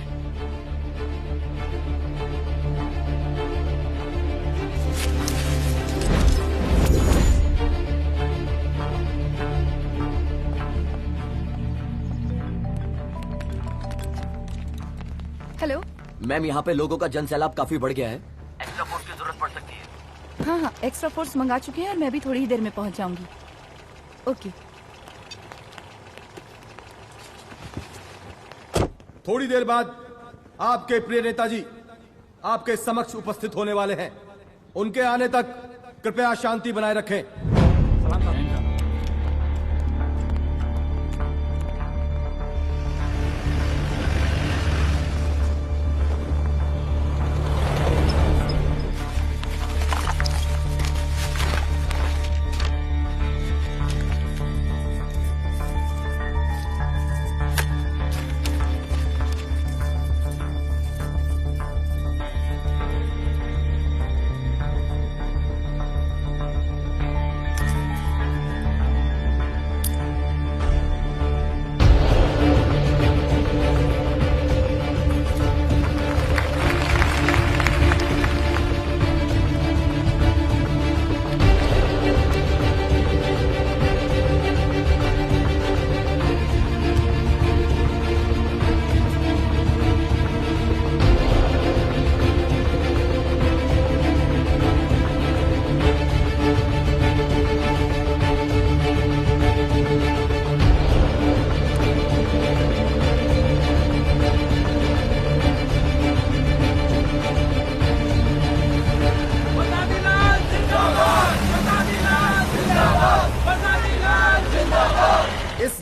Hello ma'am, यहाँ पे लोगों का जन सैलाब काफी बढ़ गया है। एक्स्ट्रा फोर्स की जरूरत पड़ सकती है। हाँ, एक्स्ट्रा फोर्स मंगा चुके हैं और मैं भी थोड़ी ही देर में पहुंच जाऊंगी। ओके। थोड़ी देर बाद आपके प्रिय नेताजी आपके समक्ष उपस्थित होने वाले हैं। उनके आने तक कृपया शांति बनाए रखें।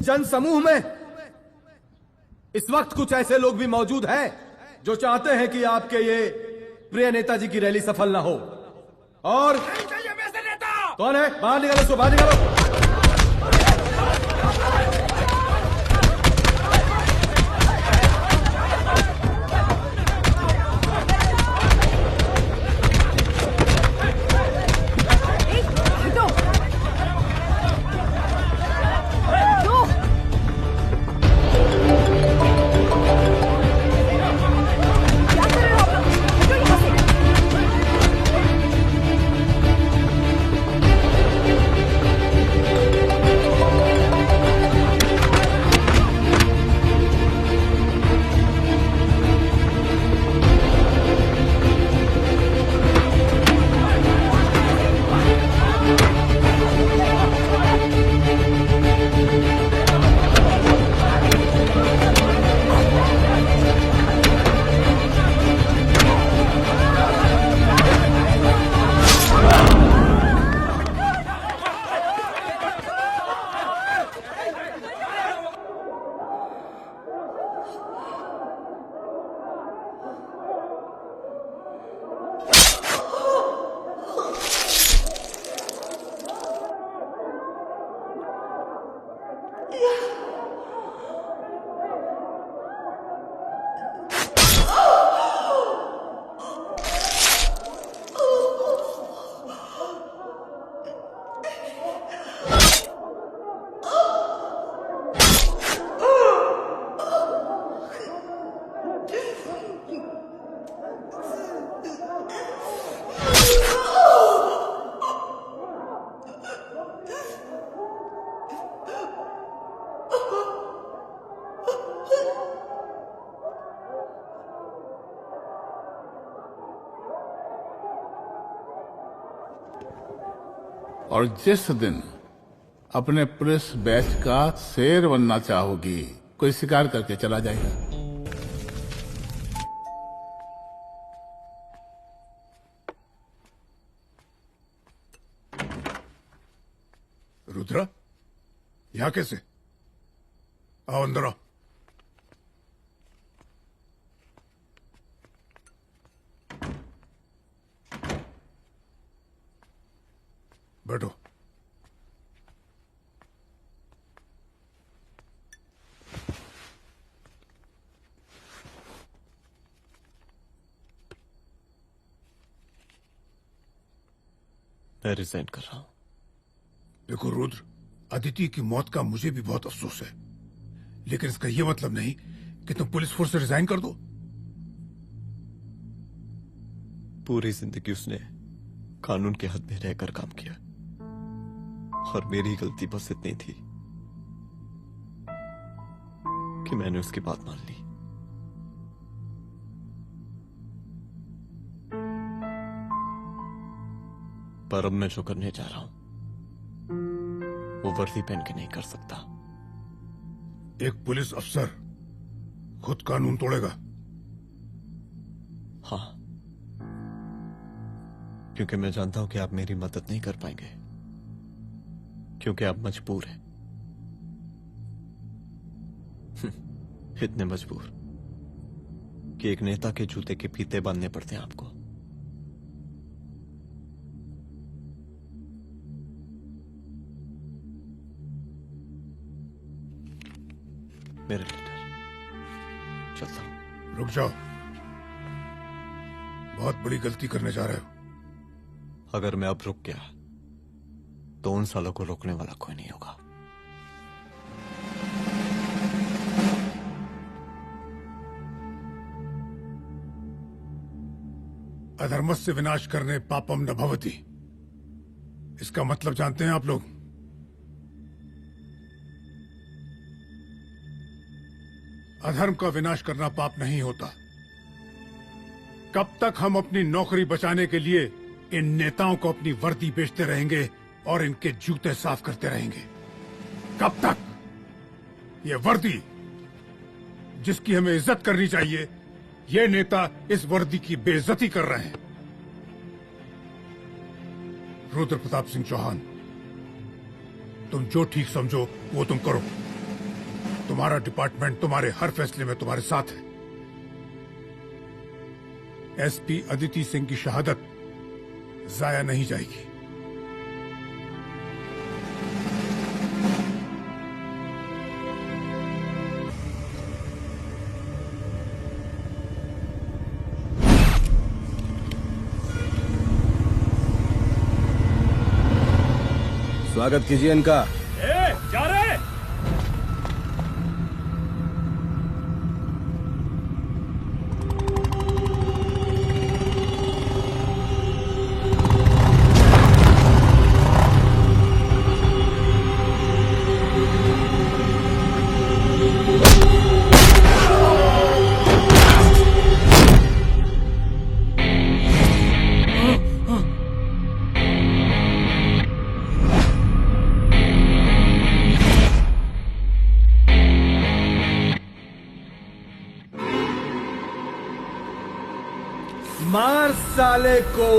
जन समूह में इस वक्त कुछ ऐसे लोग भी मौजूद हैं जो चाहते हैं कि आपके ये प्रिय नेताजी की रैली सफल ना हो। और कौन है? बाहर निकालो उसको, बाहर निकालो। और जिस दिन अपने पुलिस बैच का शेर बनना चाहोगी, कोई शिकार करके चला जाएगा। रुद्रा, यहाँ कैसे? आओ अंदर आओ। बैठो। मैं रिजाइन कर रहा हूं। देखो रुद्र, अदिति की मौत का मुझे भी बहुत अफसोस है, लेकिन इसका यह मतलब नहीं कि तुम पुलिस फोर्स से रिजाइन कर दो। पूरी जिंदगी उसने कानून के हद में रहकर काम किया और मेरी गलती बस इतनी थी कि मैंने उसकी बात मान ली। पर अब मैं जो करने जा रहा हूं वो वर्दी पहन के नहीं कर सकता। एक पुलिस अफसर खुद कानून तोड़ेगा? हाँ, क्योंकि मैं जानता हूं कि आप मेरी मदद नहीं कर पाएंगे, क्योंकि आप मजबूर हैं। इतने मजबूर कि एक नेता के जूते के फीते बांधने पड़ते हैं आपको। मेरे लेटर चलता हूं। रुक जाओ, बहुत बड़ी गलती करने जा रहे हो। अगर मैं अब रुक गया तो उन सालों को रोकने वाला कोई नहीं होगा। अधर्मस्य विनाश करने पापम न भवति, इसका मतलब जानते हैं आप लोग? अधर्म का विनाश करना पाप नहीं होता। कब तक हम अपनी नौकरी बचाने के लिए इन नेताओं को अपनी वर्दी बेचते रहेंगे और इनके जूते साफ करते रहेंगे? कब तक? ये वर्दी जिसकी हमें इज्जत करनी चाहिए, ये नेता इस वर्दी की बेइज्जती कर रहे हैं। रुद्र प्रताप सिंह चौहान, तुम जो ठीक समझो वो तुम करो। तुम्हारा डिपार्टमेंट तुम्हारे हर फैसले में तुम्हारे साथ है। एसपी अदिति सिंह की शहादत जाया नहीं जाएगी। स्वागत कीजिए इनका। जा रहे मार साले को।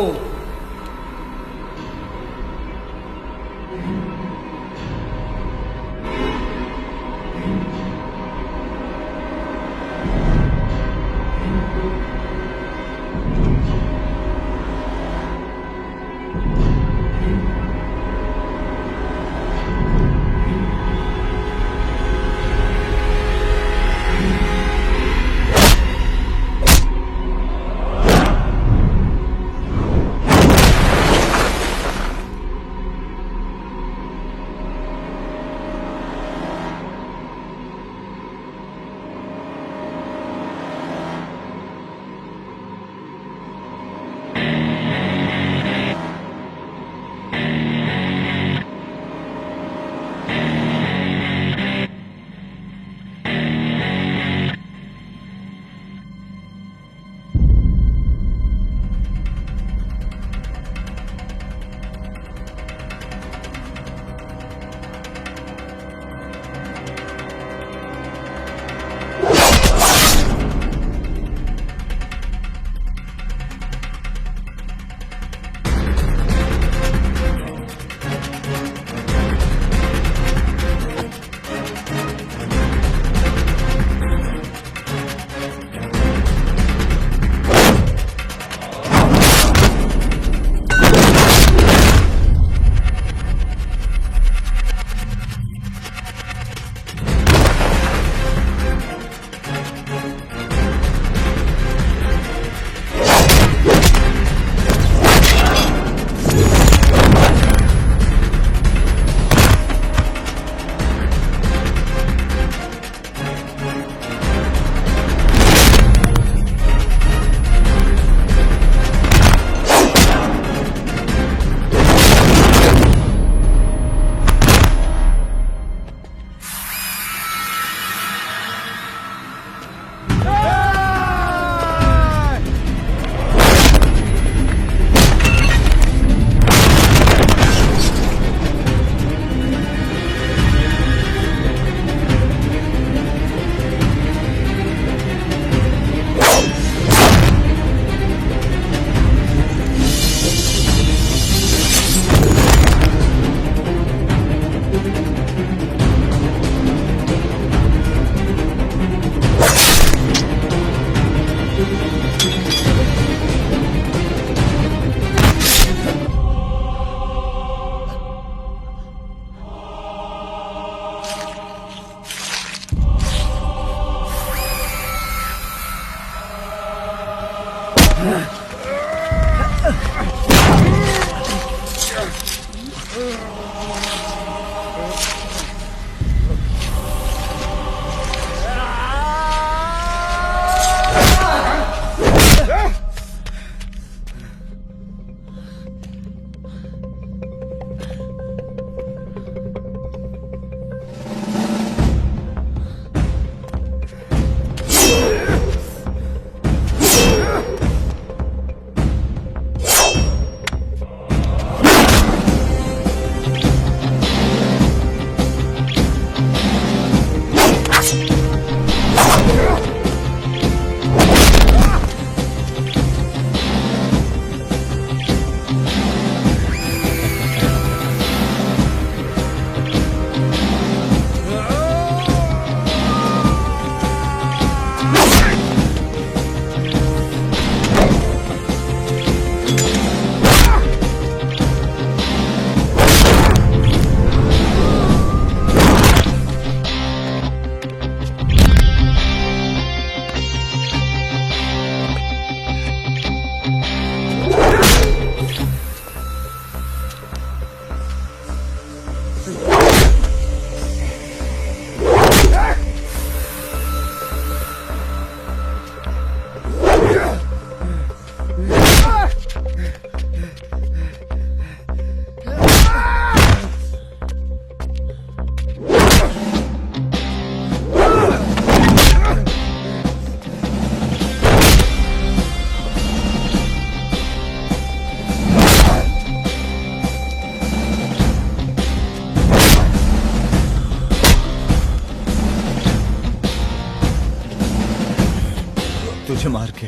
तुझे मार के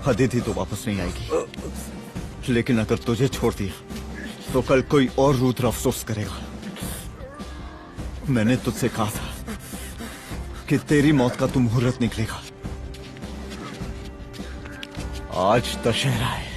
अदिति तो वापस नहीं आएगी, लेकिन अगर तुझे छोड़ दिया तो कल कोई और रुद्र अफसोस करेगा। मैंने तुझसे कहा था कि तेरी मौत का तू मुहूर्त निकलेगा। आज दशहरा है।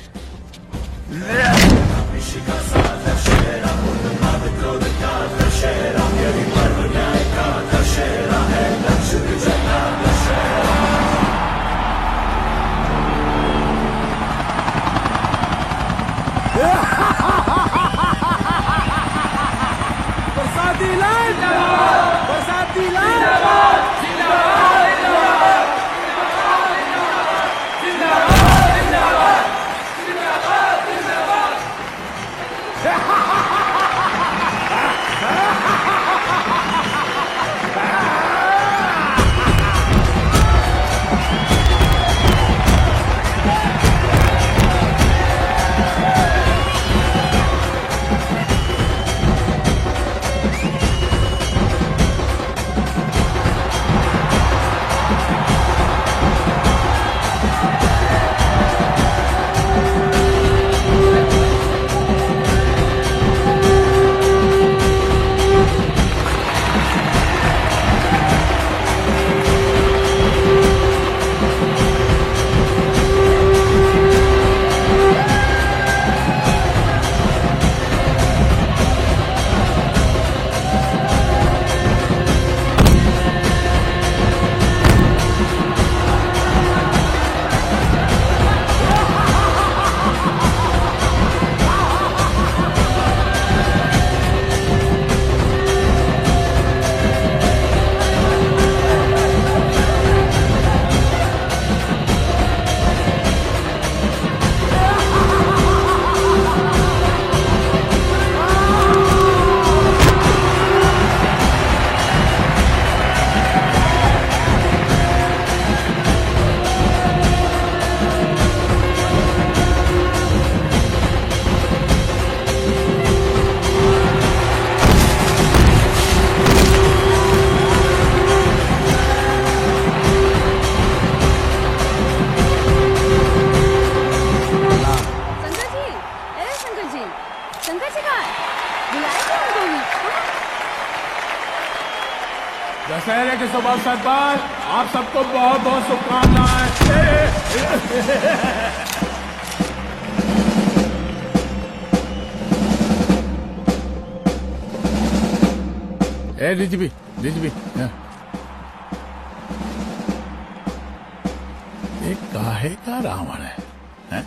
बरसाती लाल जिंदाबाद, बरसाती लाल जिंदाबाद, जिंदाबाद, जिंदाबाद, जिंदाबाद, जिंदाबाद, जिंदाबाद। दशहरे के शुभ अवसर पर आप सबको बहुत बहुत शुभकामनाएं। डीजीपी डीजीपी एक काहे का रावण है, हैं?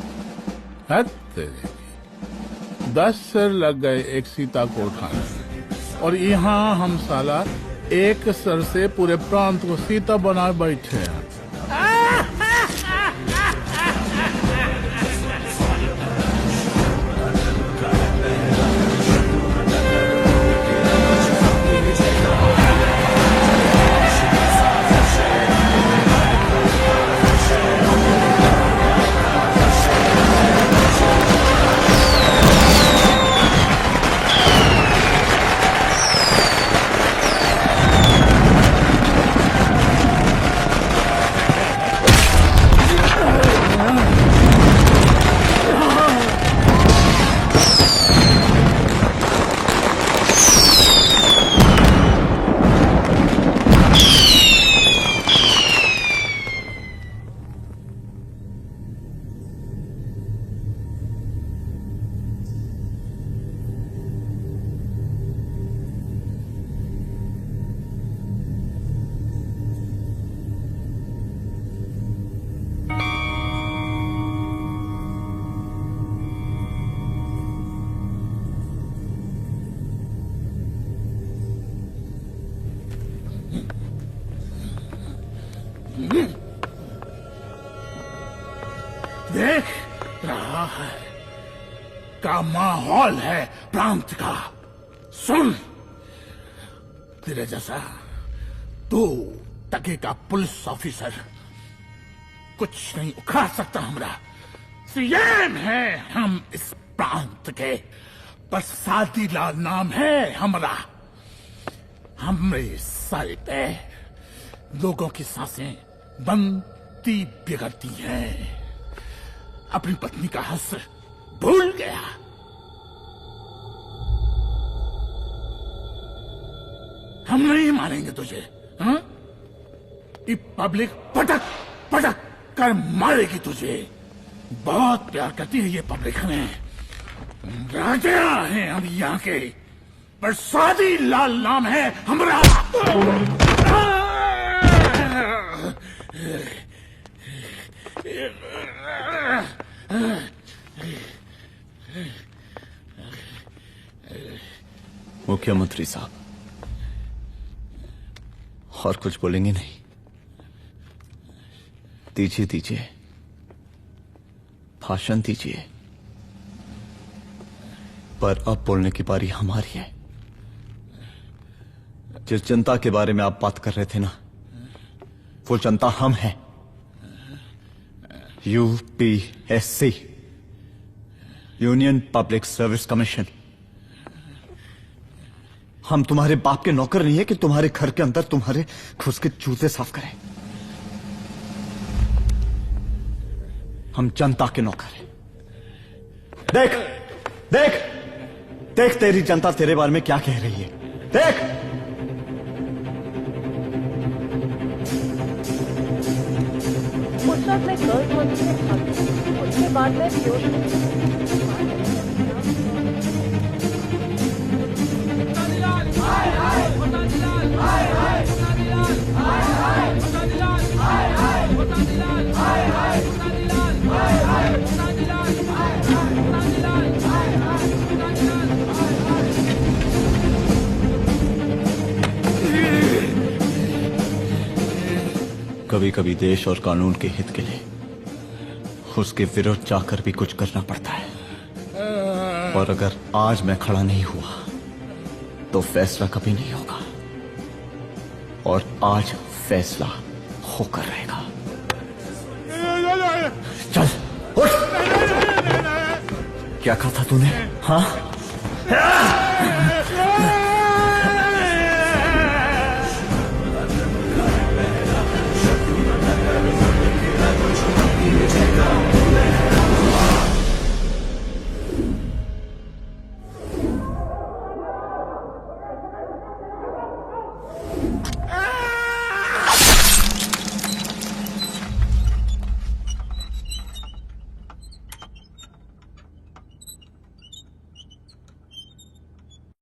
हद तेरे की। 10 सर लग गए एक सीता को उठाने में, और यहाँ हम साला एक सर से पूरे प्रांत को सीता बना बैठे हैं। देख रहा है का माहौल है प्रांत का। सुन, तेरे जैसा 2 टके का पुलिस ऑफिसर कुछ नहीं उखाड़ सकता। हमरा सीएम है हम इस प्रांत के, बरसाती लाल नाम है हमरा। हमरे सर पे लोगों की सांसें बनती बिगड़ती हैं। अपनी पत्नी का हस भूल गया। हम नहीं मारेंगे तुझे, हाँ? ये पब्लिक पटक पटक कर मारेगी तुझे। बहुत प्यार करती है ये पब्लिक हमें। राजा हैं हम यहाँ के, बरसाती लाल नाम है हमारा। मुख्यमंत्री साहब, और कुछ बोलेंगे नहीं? दीजिए दीजिए, भाषण दीजिए, पर अब बोलने की बारी हमारी है। जिस जनता के बारे में आप बात कर रहे थे ना, वो जनता हम हैं। UPSC, union public service commission. हम तुम्हारे बाप के नौकर नहीं है कि तुम्हारे घर के अंदर तुम्हारे घुस के जूते साफ करें। हम जनता के नौकर हैं। देख देख देख, तेरी जनता तेरे बारे में क्या कह रही है। देख, उस वक्त मैं गर्ल्स हॉस्टल में था, उसके बाद मैं कभी कभी देश और कानून के हित के लिए उसके विरुद्ध जाकर भी कुछ करना पड़ता है। और अगर आज मैं खड़ा नहीं हुआ तो फैसला कभी नहीं होगा, और आज फैसला होकर रहेगा। चल उठ। क्या कहा था तूने? हाँ,